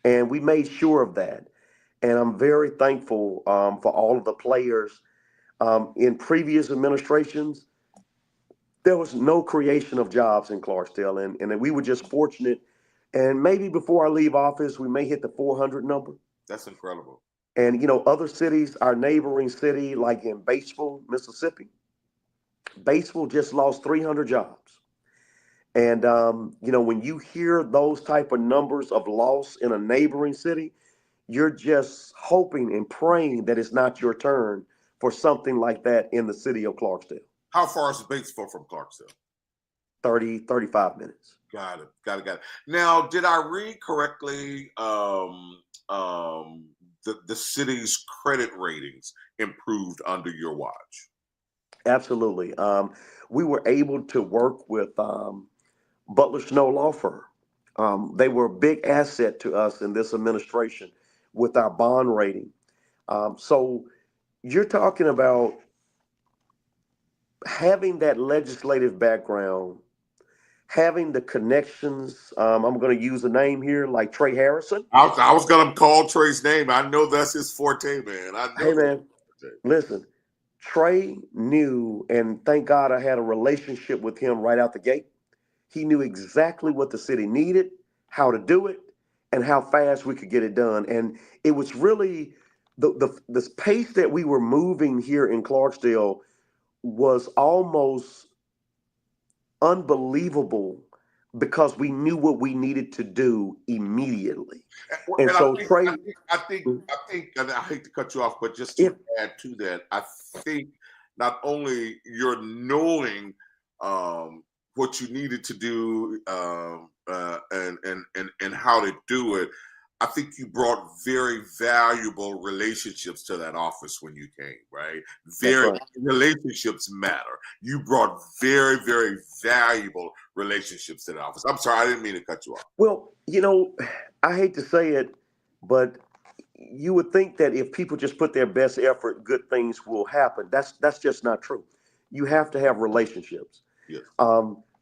and we made sure of that. And I'm very thankful for all of the players. In previous administrations, there was no creation of jobs in Clarksdale, and we were just fortunate. And maybe before I leave office, we may hit the 400 number. That's incredible. And other cities, our neighboring city, like in Batesville, Mississippi, Batesville just lost 300 jobs. And when you hear those type of numbers of loss in a neighboring city, you're just hoping and praying that it's not your turn for something like that in the city of Clarksdale. How far is Batesville from Clarksdale? 35 minutes. Got it. Now, did I read correctly? The city's credit ratings improved under your watch. Absolutely. We were able to work with Butler Snow Law Firm. They were a big asset to us in this administration with our bond rating. So you're talking about having that legislative background, having the connections. I'm going to use a name here like Trey Harrison. I was going to call Trey's name. I know that's his forte, man. Hey, man, listen, Trey knew, and thank God I had a relationship with him right out the gate. He knew exactly what the city needed, how to do it, and how fast we could get it done. And it was really the pace that we were moving here in Clarksdale was almost unbelievable because we knew what we needed to do immediately. And so Trey, I think, and I hate to cut you off, but just to add to that, I think not only you're knowing what you needed to do and how to do it, I think you brought very valuable relationships to that office when you came, right? Relationships matter. You brought very, very valuable relationships to the office. I'm sorry, I didn't mean to cut you off. Well, I hate to say it, but you would think that if people just put their best effort, good things will happen. That's just not true. You have to have relationships. Yes.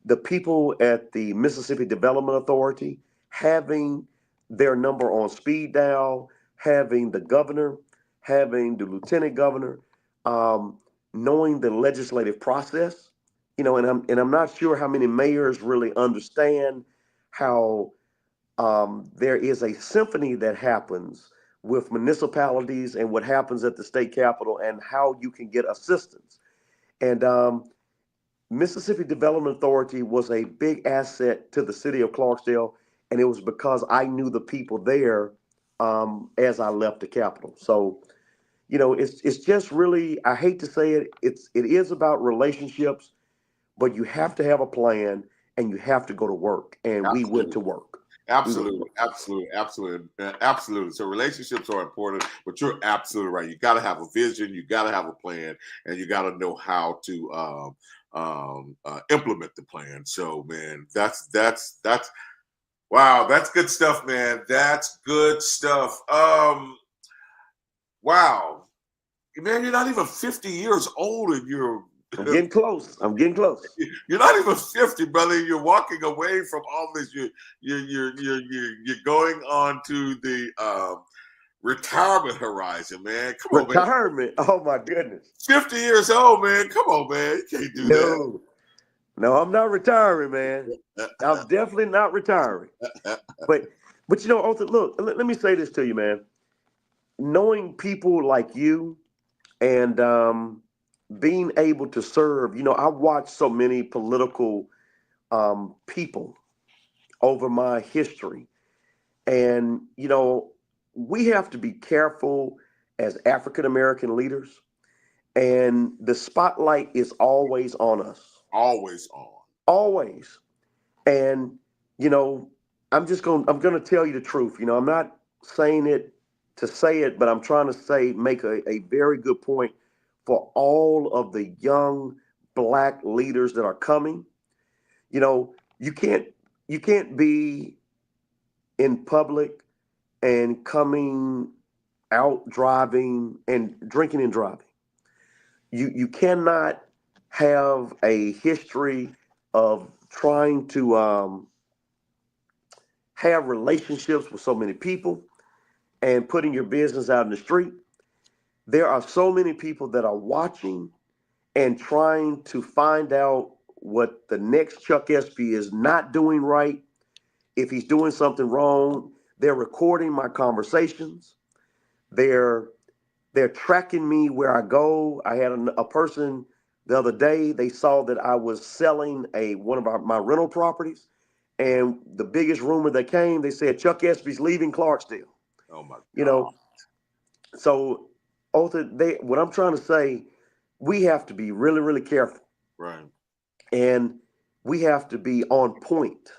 The people at the Mississippi Development Authority, having their number on speed dial, having the governor, having the lieutenant governor, knowing the legislative process, and I'm not sure how many mayors really understand how there is a symphony that happens with municipalities and what happens at the state capitol and how you can get assistance. And Mississippi Development Authority was a big asset to the city of Clarksdale, and it was because I knew the people there as I left the Capitol. So, it's just really, I hate to say it, it is about relationships, but you have to have a plan and you have to go to work. And Absolutely. We went to work. Absolutely. So relationships are important, but you're absolutely right. You got to have a vision, you got to have a plan, and you got to know how to implement the plan. So, man, that's wow, that's good stuff, man. That's good stuff. Wow, man, you're not even 50 years old, and I'm getting close. You're not even 50, brother. You're walking away from all this. You're going on to the retirement horizon, man. Come on, man. Retirement. Oh my goodness. 50 years old, man. Come on, man. You can't do that. No, I'm not retiring, man. I'm definitely not retiring. But Othor, look, let me say this to you, man. Knowing people like you and being able to serve, I watched so many political people over my history. And, we have to be careful as African-American leaders. And the spotlight is always on us. Always on. Always. And, I'm going to tell you the truth. I'm not saying it to say it, but I'm trying to make a very good point for all of the young Black leaders that are coming. You can't be in public and coming out driving and drinking and driving. You cannot have a history of trying to have relationships with so many people and putting your business out in the street. There are so many people that are watching and trying to find out what the next Chuck Espy is not doing right. If he's doing something wrong, they're recording my conversations. They're tracking me where I go. I had a person the other day, they saw that I was selling one of my rental properties. And the biggest rumor that came, they said Chuck Espy's leaving Clarksdale. Oh my God. So Othor, what I'm trying to say, we have to be really, really careful. Right. And we have to be on point.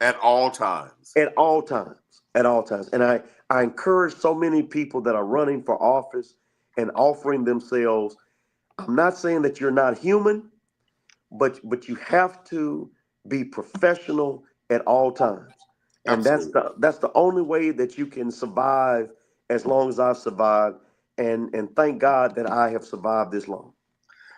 At all times. At all times. And I encourage so many people that are running for office and offering themselves. I'm not saying that you're not human, but you have to be professional at all times. And Absolutely. that's the only way that you can survive as long as I've survived. And thank God that I have survived this long.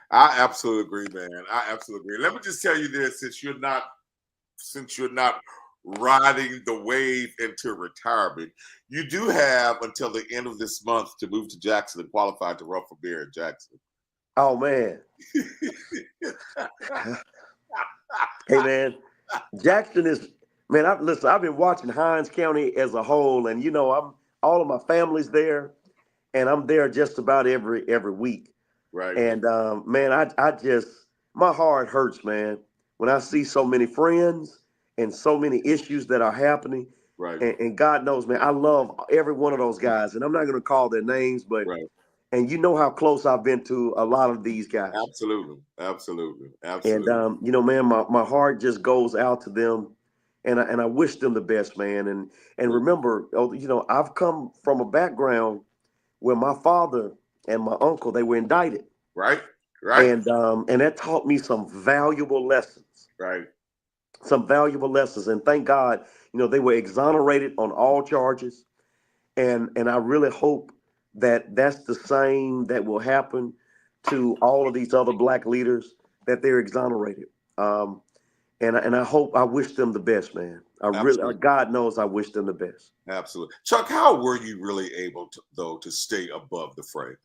I absolutely agree, man. I absolutely agree. Let me just tell you this: since you're not riding the wave into retirement, you do have until the end of this month to move to Jackson and qualify to run for mayor in Jackson. Oh man. Hey man, Jackson is, man, I've been watching Hinds County as a whole, and all of my family's there, and I'm there just about every week. Right. And man, I just, my heart hurts, man, when I see so many friends and so many issues that are happening. Right. And God knows, man, I love every one of those guys, and I'm not going to call their names, but right. And you know how close I've been to a lot of these guys. Absolutely. And man, my heart just goes out to them. and I wish them the best, man. And remember, I've come from a background where my father and my uncle, they were indicted. Right. And that taught me some valuable lessons. Right. Some valuable lessons. And thank God, they were exonerated on all charges. And I really hope that that's the same that will happen to all of these other black leaders, that they're exonerated. And I wish them the best, man. God knows I wish them the best. Absolutely. Chuck, how were you really able to stay above the fray?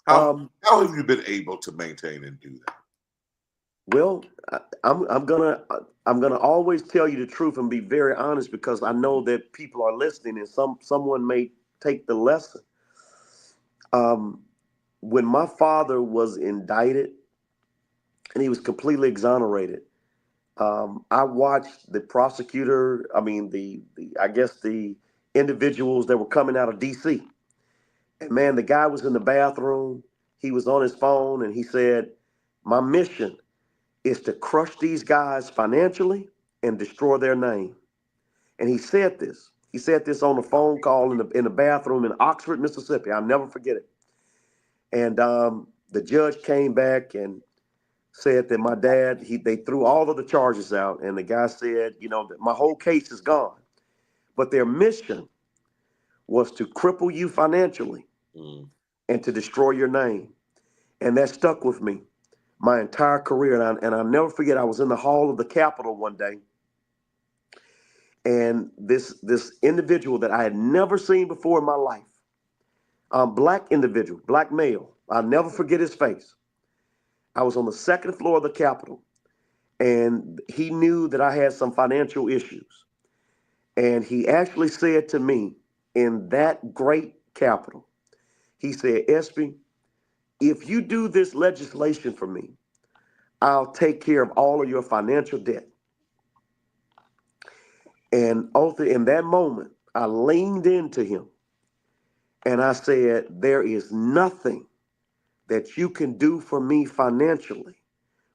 How have you been able to maintain and do that? Well, I'm gonna always tell you the truth and be very honest, because I know that people are listening and someone may take the lesson. When my father was indicted and he was completely exonerated, I watched the prosecutor. I mean, the individuals that were coming out of D.C. And man, the guy was in the bathroom. He was on his phone and he said, "My mission is to crush these guys financially and destroy their name." And he said this. He said this on a phone call in the bathroom in Oxford, Mississippi. I'll never forget it. And the judge came back and said that my dad, they threw all of the charges out. And the guy said, that my whole case is gone. But their mission was to cripple you financially and to destroy your name. And that stuck with me my entire career. And I'll never forget, I was in the hall of the Capitol one day. And this individual that I had never seen before in my life, black individual, black male, I'll never forget his face. I was on the second floor of the Capitol, and he knew that I had some financial issues. And he actually said to me in that great Capitol, he said, "Espy, if you do this legislation for me, I'll take care of all of your financial debt." And Othor, in that moment, I leaned into him and I said, "There is nothing that you can do for me financially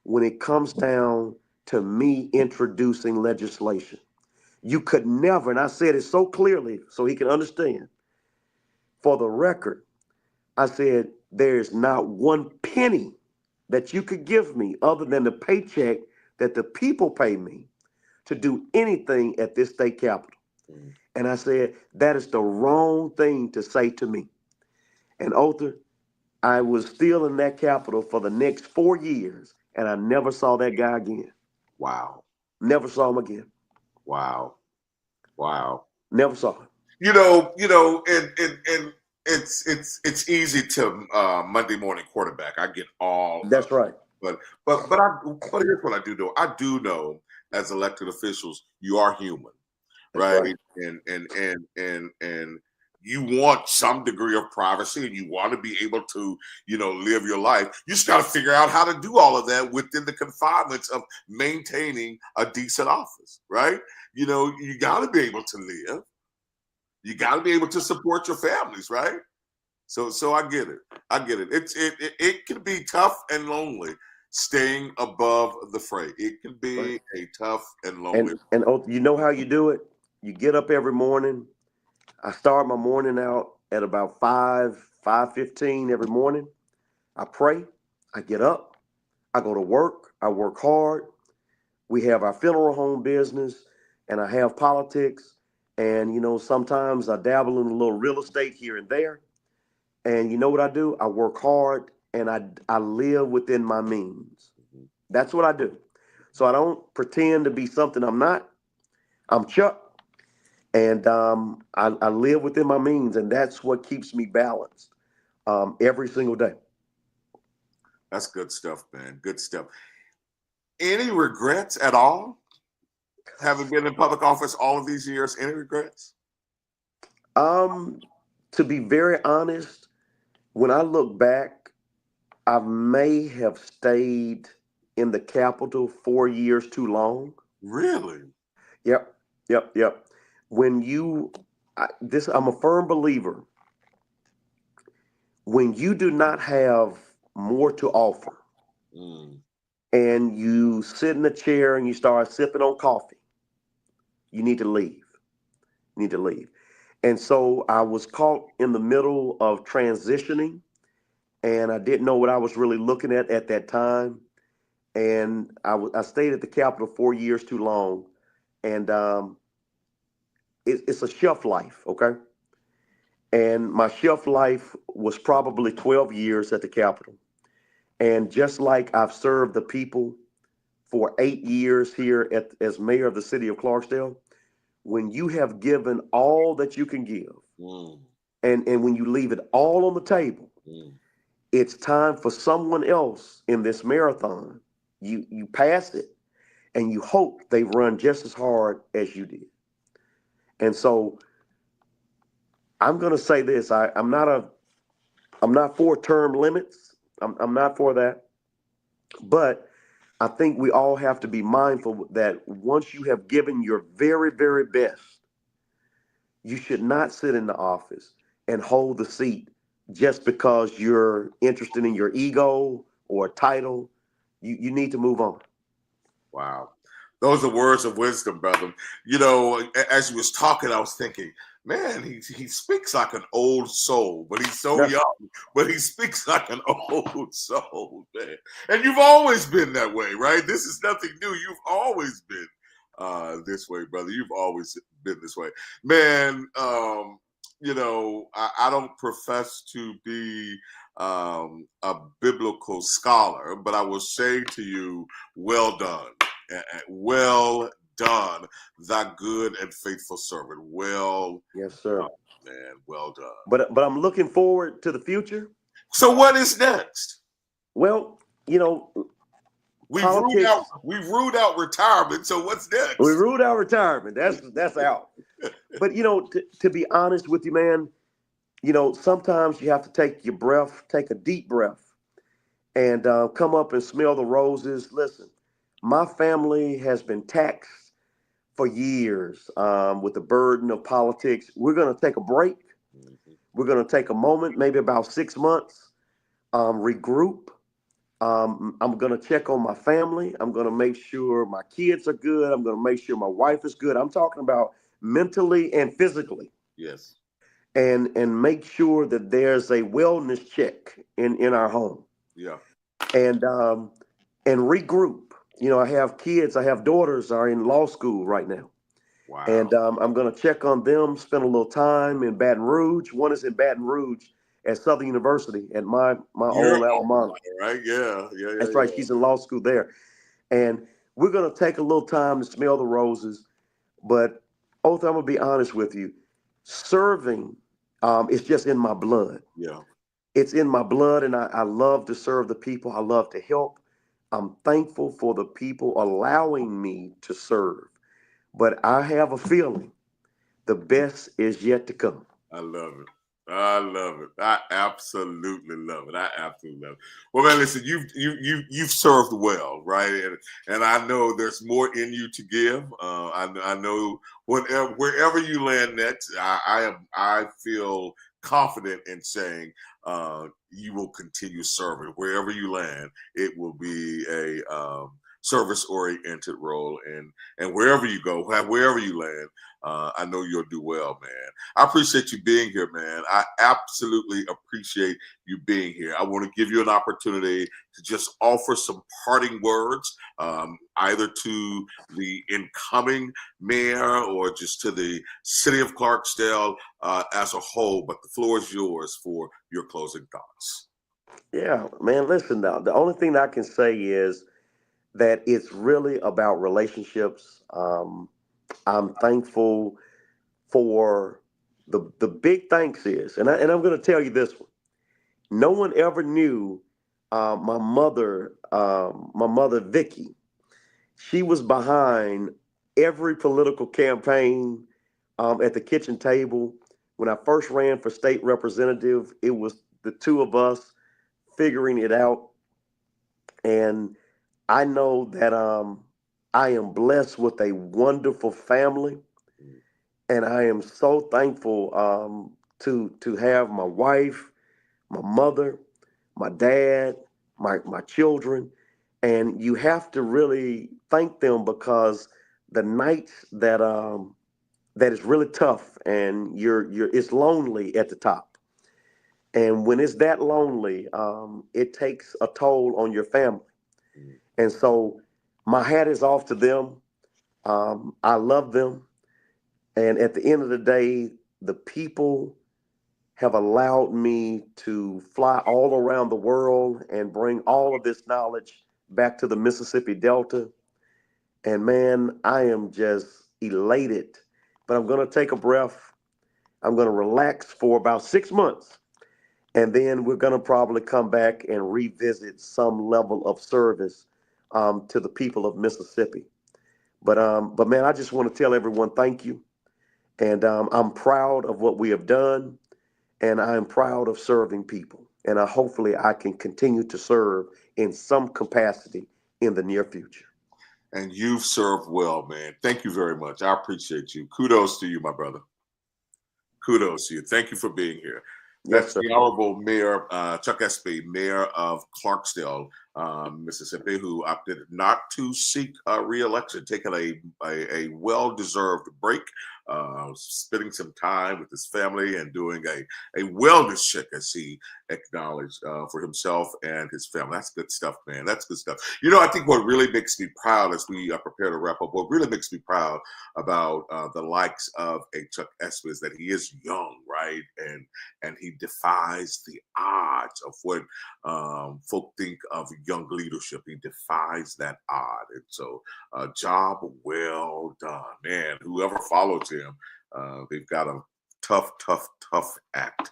when it comes down to me introducing legislation. You could never," and I said it so clearly so he can understand. "For the record," I said, "there is not one penny that you could give me other than the paycheck that the people pay me to do anything at this state capitol." And I said, "That is the wrong thing to say to me." And Othor, I was still in that capitol for the next 4 years, and I never saw that guy again. Wow. Never saw him again. Wow. Never saw him. And it's easy to Monday morning quarterback. I get all. That's right. But here's what I do know. I do know, as elected officials, you are human, right? And you want some degree of privacy, and you want to be able to, live your life. You just got to figure out how to do all of that within the confinements of maintaining a decent office, right? You got to be able to live. You got to be able to support your families, right? So I get it. It can be tough and lonely staying above the fray. It can be a tough and lonely. And you know how you do it? You get up every morning. I start my morning out at about 5:15 every morning. I pray. I get up. I go to work. I work hard. We have our funeral home business, and I have politics. And, sometimes I dabble in a little real estate here and there. And you know what I do? I work hard, and I live within my means. That's what I do. So I don't pretend to be something I'm not. I'm Chuck. And I live within my means, and that's what keeps me balanced every single day. That's good stuff, man. Good stuff. Any regrets at all? Having been in public office all of these years, any regrets? To be very honest, when I look back, I may have stayed in the Capitol 4 years too long. Really? Yep. When I'm a firm believer. When you do not have more to offer, and you sit in the chair and you start sipping on coffee, you need to leave. You need to leave. And so I was caught in the middle of transitioning, and I didn't know what I was really looking at that time. And I stayed at the Capitol 4 years too long, and it's a shelf life, okay? And my shelf life was probably 12 years at the Capitol. And just like I've served the people for 8 years here as mayor of the city of Clarksdale, when you have given all that you can give, and when you leave it all on the table, it's time for someone else in this marathon. You pass it, and you hope they run just as hard as you did. And so I'm going to say this: I'm not for term limits. I'm not for that, but I think we all have to be mindful that once you have given your very, very best, you should not sit in the office and hold the seat just because you're interested in your ego or a title. You need to move on. Wow. Those are words of wisdom, brother. You know, as you was talking, I was thinking, man, he speaks like an old soul, but he's so young, but he speaks like an old soul, man. And you've always been that way, right? This is nothing new. You've always been this way, brother. You've always been this way. Man, you know, I don't profess to be a biblical scholar, but I will say to you, well done. Well done, thy good and faithful servant. Well, yes, sir, done, man. Well done. But I'm looking forward to the future. So what is next? Well, you know, we've ruled out retirement. So what's next? We ruled out retirement. That's out. But you know, to be honest with you, man, you know, sometimes you have to take a deep breath, and come up and smell the roses. Listen, my family has been taxed for years with the burden of politics. We're going to take a break. We're going to take a moment, maybe about 6 months, regroup. I'm going to check on my family. I'm going to make sure my kids are good. I'm going to make sure my wife is good. I'm talking about mentally and physically. Yes. And make sure that there's a wellness check in our home. Yeah. And regroup. You know, I have kids. I have daughters are in law school right now. Wow. And I'm going to check on them, spend a little time in Baton Rouge. One is in Baton Rouge at Southern University at my old alma mater. Right? Yeah. That's right. She's in law school there. And we're going to take a little time to smell the roses. But, Othor, I'm going to be honest with you. Serving is just in my blood. Yeah. It's in my blood, and I love to serve the people. I love to help. I'm thankful for the people allowing me to serve. But I have a feeling the best is yet to come. I love it. I love it. I absolutely love it. I absolutely love it. Well, man, listen, you've served well, right? And I know there's more in you to give. I know wherever you land next, I feel confident in saying you will continue serving. Wherever you land, it will be a service-oriented role, and wherever you go, wherever you land, I know you'll do well, man. I appreciate you being here, man. I absolutely appreciate you being here. I want to give you an opportunity to just offer some parting words, either to the incoming mayor or just to the city of Clarksdale as a whole, but the floor is yours for your closing thoughts. Yeah, man, listen, now, the only thing that I can say is that it's really about relationships. I'm thankful for the big thanks is, and I'm going to tell you this one. No one ever knew my mother, Vicky. She was behind every political campaign at the kitchen table. When I first ran for state representative, it was the two of us figuring it out. And I know that I am blessed with a wonderful family, and I am so thankful to have my wife, my mother, my dad, my children, And you have to really thank them, because the nights that is really tough, and it's lonely at the top. And when it's that lonely, it takes a toll on your family. And so my hat is off to them. I love them. And at the end of the day, the people have allowed me to fly all around the world and bring all of this knowledge back to the Mississippi Delta. And man, I am just elated. But I'm going to take a breath. I'm going to relax for about 6 months. And then we're going to probably come back and revisit some level of service to the people of Mississippi. But man, I just want to tell everyone thank you. And I'm proud of what we have done. And I'm proud of serving people. And hopefully I can continue to serve in some capacity in the near future. And you've served well, man. Thank you very much. I appreciate you. Kudos to you, my brother. Kudos to you. Thank you for being here. That's the Honorable Mayor Chuck Espy, Mayor of Clarksdale, Mississippi, who opted not to seek re-election, taking a well-deserved break, spending some time with his family and doing a wellness check, as he acknowledged, for himself and his family. That's good stuff, man. That's good stuff. You know, I think what really makes me proud, as we prepare to wrap up, what really makes me proud about the likes of a Chuck Espy is that he is young, right? And he defies the odds of what folk think of young leadership. He defies that odd. And so job well done. Man, whoever follows him, they've got a tough act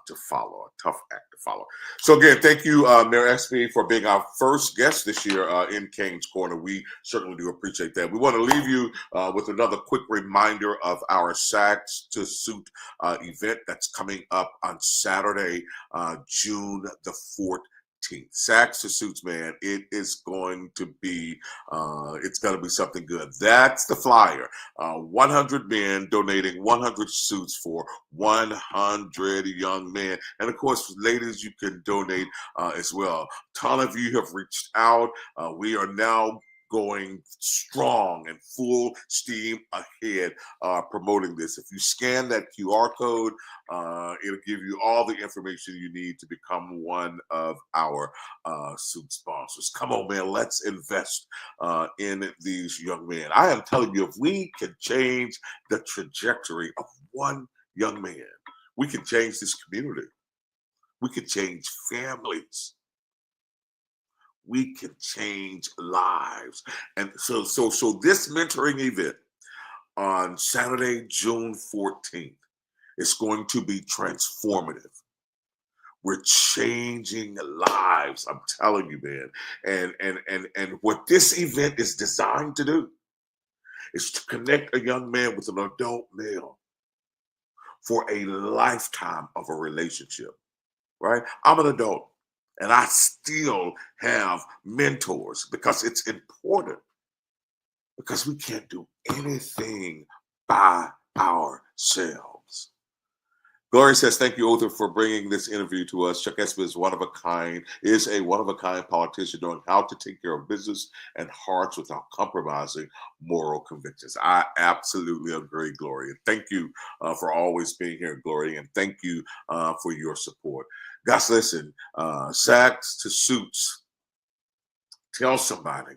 to follow. A tough act to follow. So again, thank you, Mayor Espy, for being our first guest this year in Cain's Corner. We certainly do appreciate that. We want to leave you with another quick reminder of our Sags to Suit event that's coming up on Saturday, June the 14th. Sags to Suits, man, it is going to be something good. That's the flyer. 100 men donating 100 suits for 100 young men. And of course, ladies, you can donate as well. A ton of you have reached out. We are now going strong and full steam ahead promoting this. If you scan that QR code, it'll give you all the information you need to become one of our suit sponsors. Come on, man, let's invest in these young men. I am telling you, if we can change the trajectory of one young man, we can change this community. We can change families. We can change lives. And so this mentoring event on Saturday, June 14th, is going to be transformative. We're changing lives. I'm telling you, man. And what this event is designed to do is to connect a young man with an adult male for a lifetime of a relationship, right? I'm an adult. And I still have mentors, because it's important, because we can't do anything by ourselves. Gloria says, thank you, Othor, for bringing this interview to us. Chuck Espy is a one-of-a-kind politician knowing how to take care of business and hearts without compromising moral convictions. I absolutely agree, Gloria. Thank you for always being here, Gloria, and thank you for your support. Guys, listen, Sags to Suits. Tell somebody.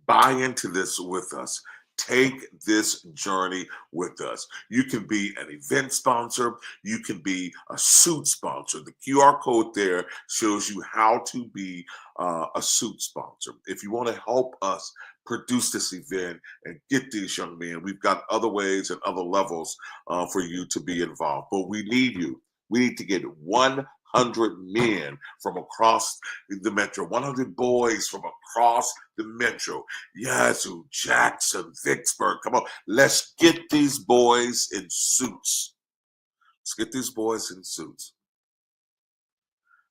Buy into this with us. Take this journey with us. You can be an event sponsor. You can be a suit sponsor. The QR code there shows you how to be a suit sponsor. If you want to help us produce this event and get these young men, we've got other ways and other levels for you to be involved. But we need you. We need to get 100 men from across the metro, 100 boys from across the metro. Yazoo, Jackson, Vicksburg. Come on, let's get these boys in suits. Let's get these boys in suits.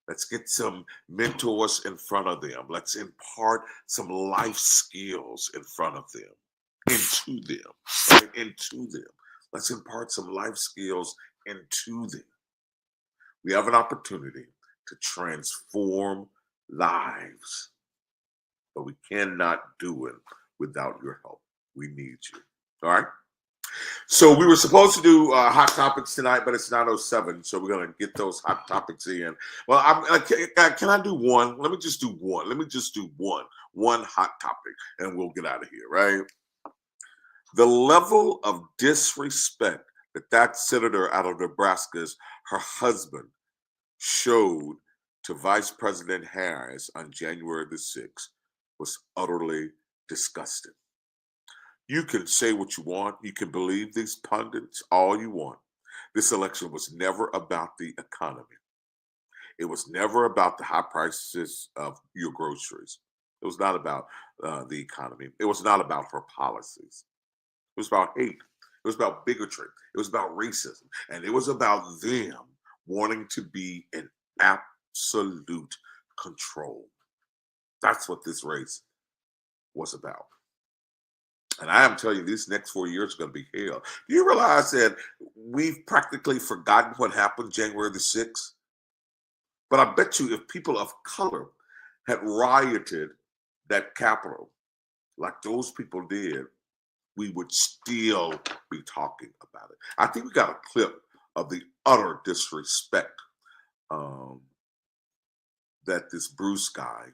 Let's get some mentors in front of them. Let's impart some life skills in front of them, into them, right? Into them. Let's impart some life skills into them. We have an opportunity to transform lives. but we cannot do it without your help. We need you. All right? So we were supposed to do hot topics tonight, but it's 9:07, so we're going to get those hot topics in. Well, can I do one? Let me just do one. Let me just do one hot topic, and we'll get out of here, right? The level of disrespect that senator out of Nebraska's, her husband, showed to Vice President Harris on January the 6th was utterly disgusting. You can say what you want. You can believe these pundits all you want. This election was never about the economy. It was never about the high prices of your groceries. It was not about the economy. It was not about her policies. It was about hate. It was about bigotry. It was about racism. And it was about them wanting to be in absolute control. That's what this race was about. And I am telling you, these next 4 years are going to be hell. Do you realize that we've practically forgotten what happened January the 6th? But I bet you if people of color had rioted that Capitol like those people did, we would still be talking about it. I think we got a clip of the utter disrespect that this Bruce guy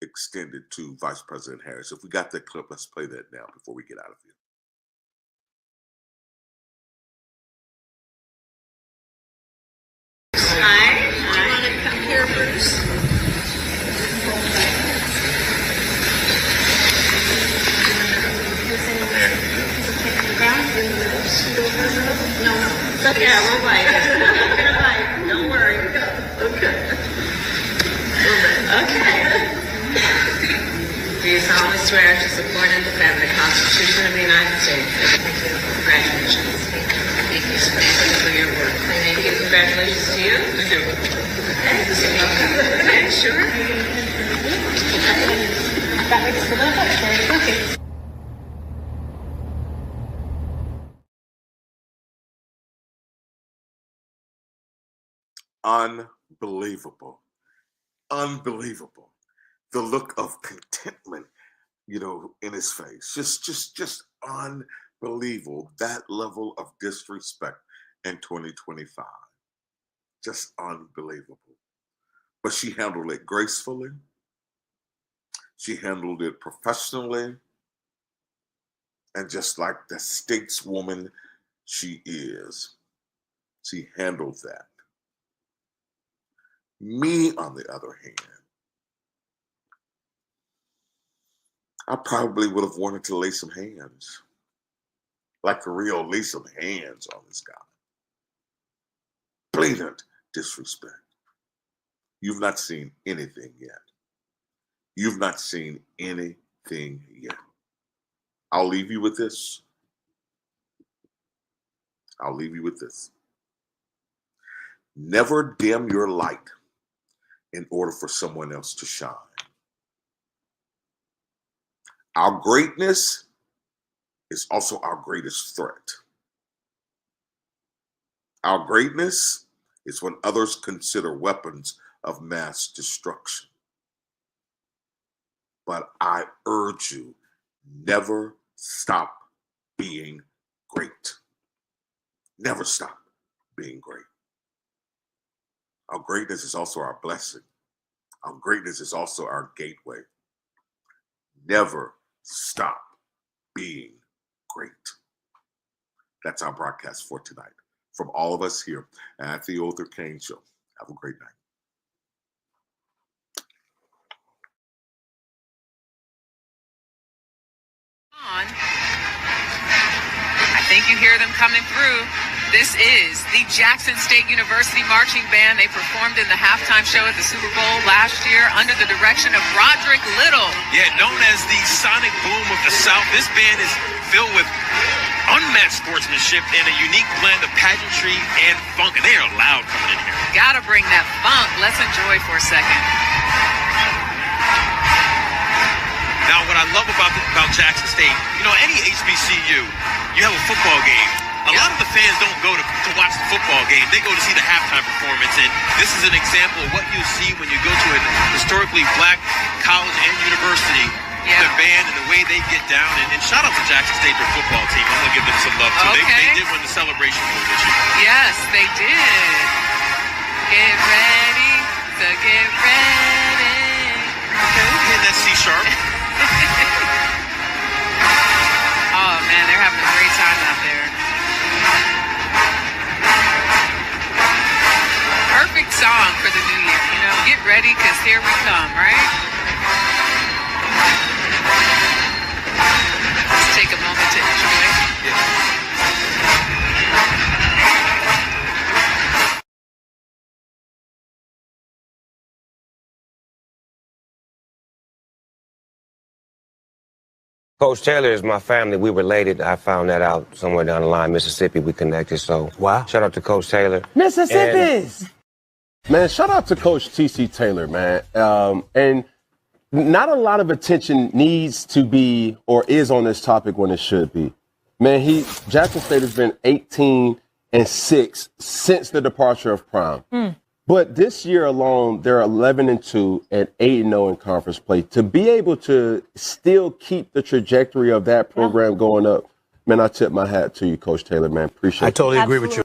extended to Vice President Harris. If we got that clip, let's play that now before we get out of here. Hi, I want to come here, Bruce. No, yeah, we're white. Don't worry. Okay. Do you solemnly swear to support and defend the Constitution of the United States? Congratulations. Thank you so much for your work. Thank you. Congratulations to you. Thank you. Okay, sure. Okay. Unbelievable. Unbelievable. The look of contentment, in his face. Just unbelievable. That level of disrespect in 2025. Just unbelievable. But she handled it gracefully. She handled it professionally. And just like the stateswoman she is, she handled that. Me, on the other hand, I probably would have wanted to lay some hands. Like for real, lay some hands on this guy. Blatant disrespect. You've not seen anything yet. You've not seen anything yet. I'll leave you with this. I'll leave you with this. Never dim your light in order for someone else to shine. Our greatness is also our greatest threat. Our greatness is when others consider weapons of mass destruction. But I urge you, never stop being great. Never stop being great. Our greatness is also our blessing. Our greatness is also our gateway. Never stop being great. That's our broadcast for tonight. From all of us here at the Othor Cain Show. Have a great night. I think you hear them coming through. This is the Jackson State University Marching Band. They performed in the halftime show at the Super Bowl last year under the direction of Roderick Little. Yeah, known as the Sonic Boom of the South, this band is filled with unmatched sportsmanship and a unique blend of pageantry and funk. And they are loud coming in here. Gotta bring that funk. Let's enjoy for a second. Now, what I love about Jackson State, any HBCU, you have a football game. A lot of the fans don't go to watch the football game. They go to see the halftime performance. And this is an example of what you see when you go to a historically black college and university. Yeah. The band and the way they get down. And shout out to Jackson State, their football team. I'm going to give them some love, too. Okay. They did win the Celebration Bowl this year. Yes, they did. Get ready to get ready. Okay, hitting that C sharp. Oh, man, they're having a great time out there. Perfect song for the new year. You know, get ready because here we come, right? Let's take a moment to enjoy. Coach Taylor is my family. We related. I found that out somewhere down the line, Mississippi. We connected. So, wow. Shout out to Coach Taylor. Mississippi. Man, shout out to Coach T.C. Taylor, man. And not a lot of attention needs to be or is on this topic when it should be. Man, Jackson State has been 18-6 since the departure of Prime. But this year alone, they're 11-2 and 8-0 in conference play. To be able to still keep the trajectory of that program going up, man, I tip my hat to you, Coach Taylor, man. Appreciate it. I totally agree with you.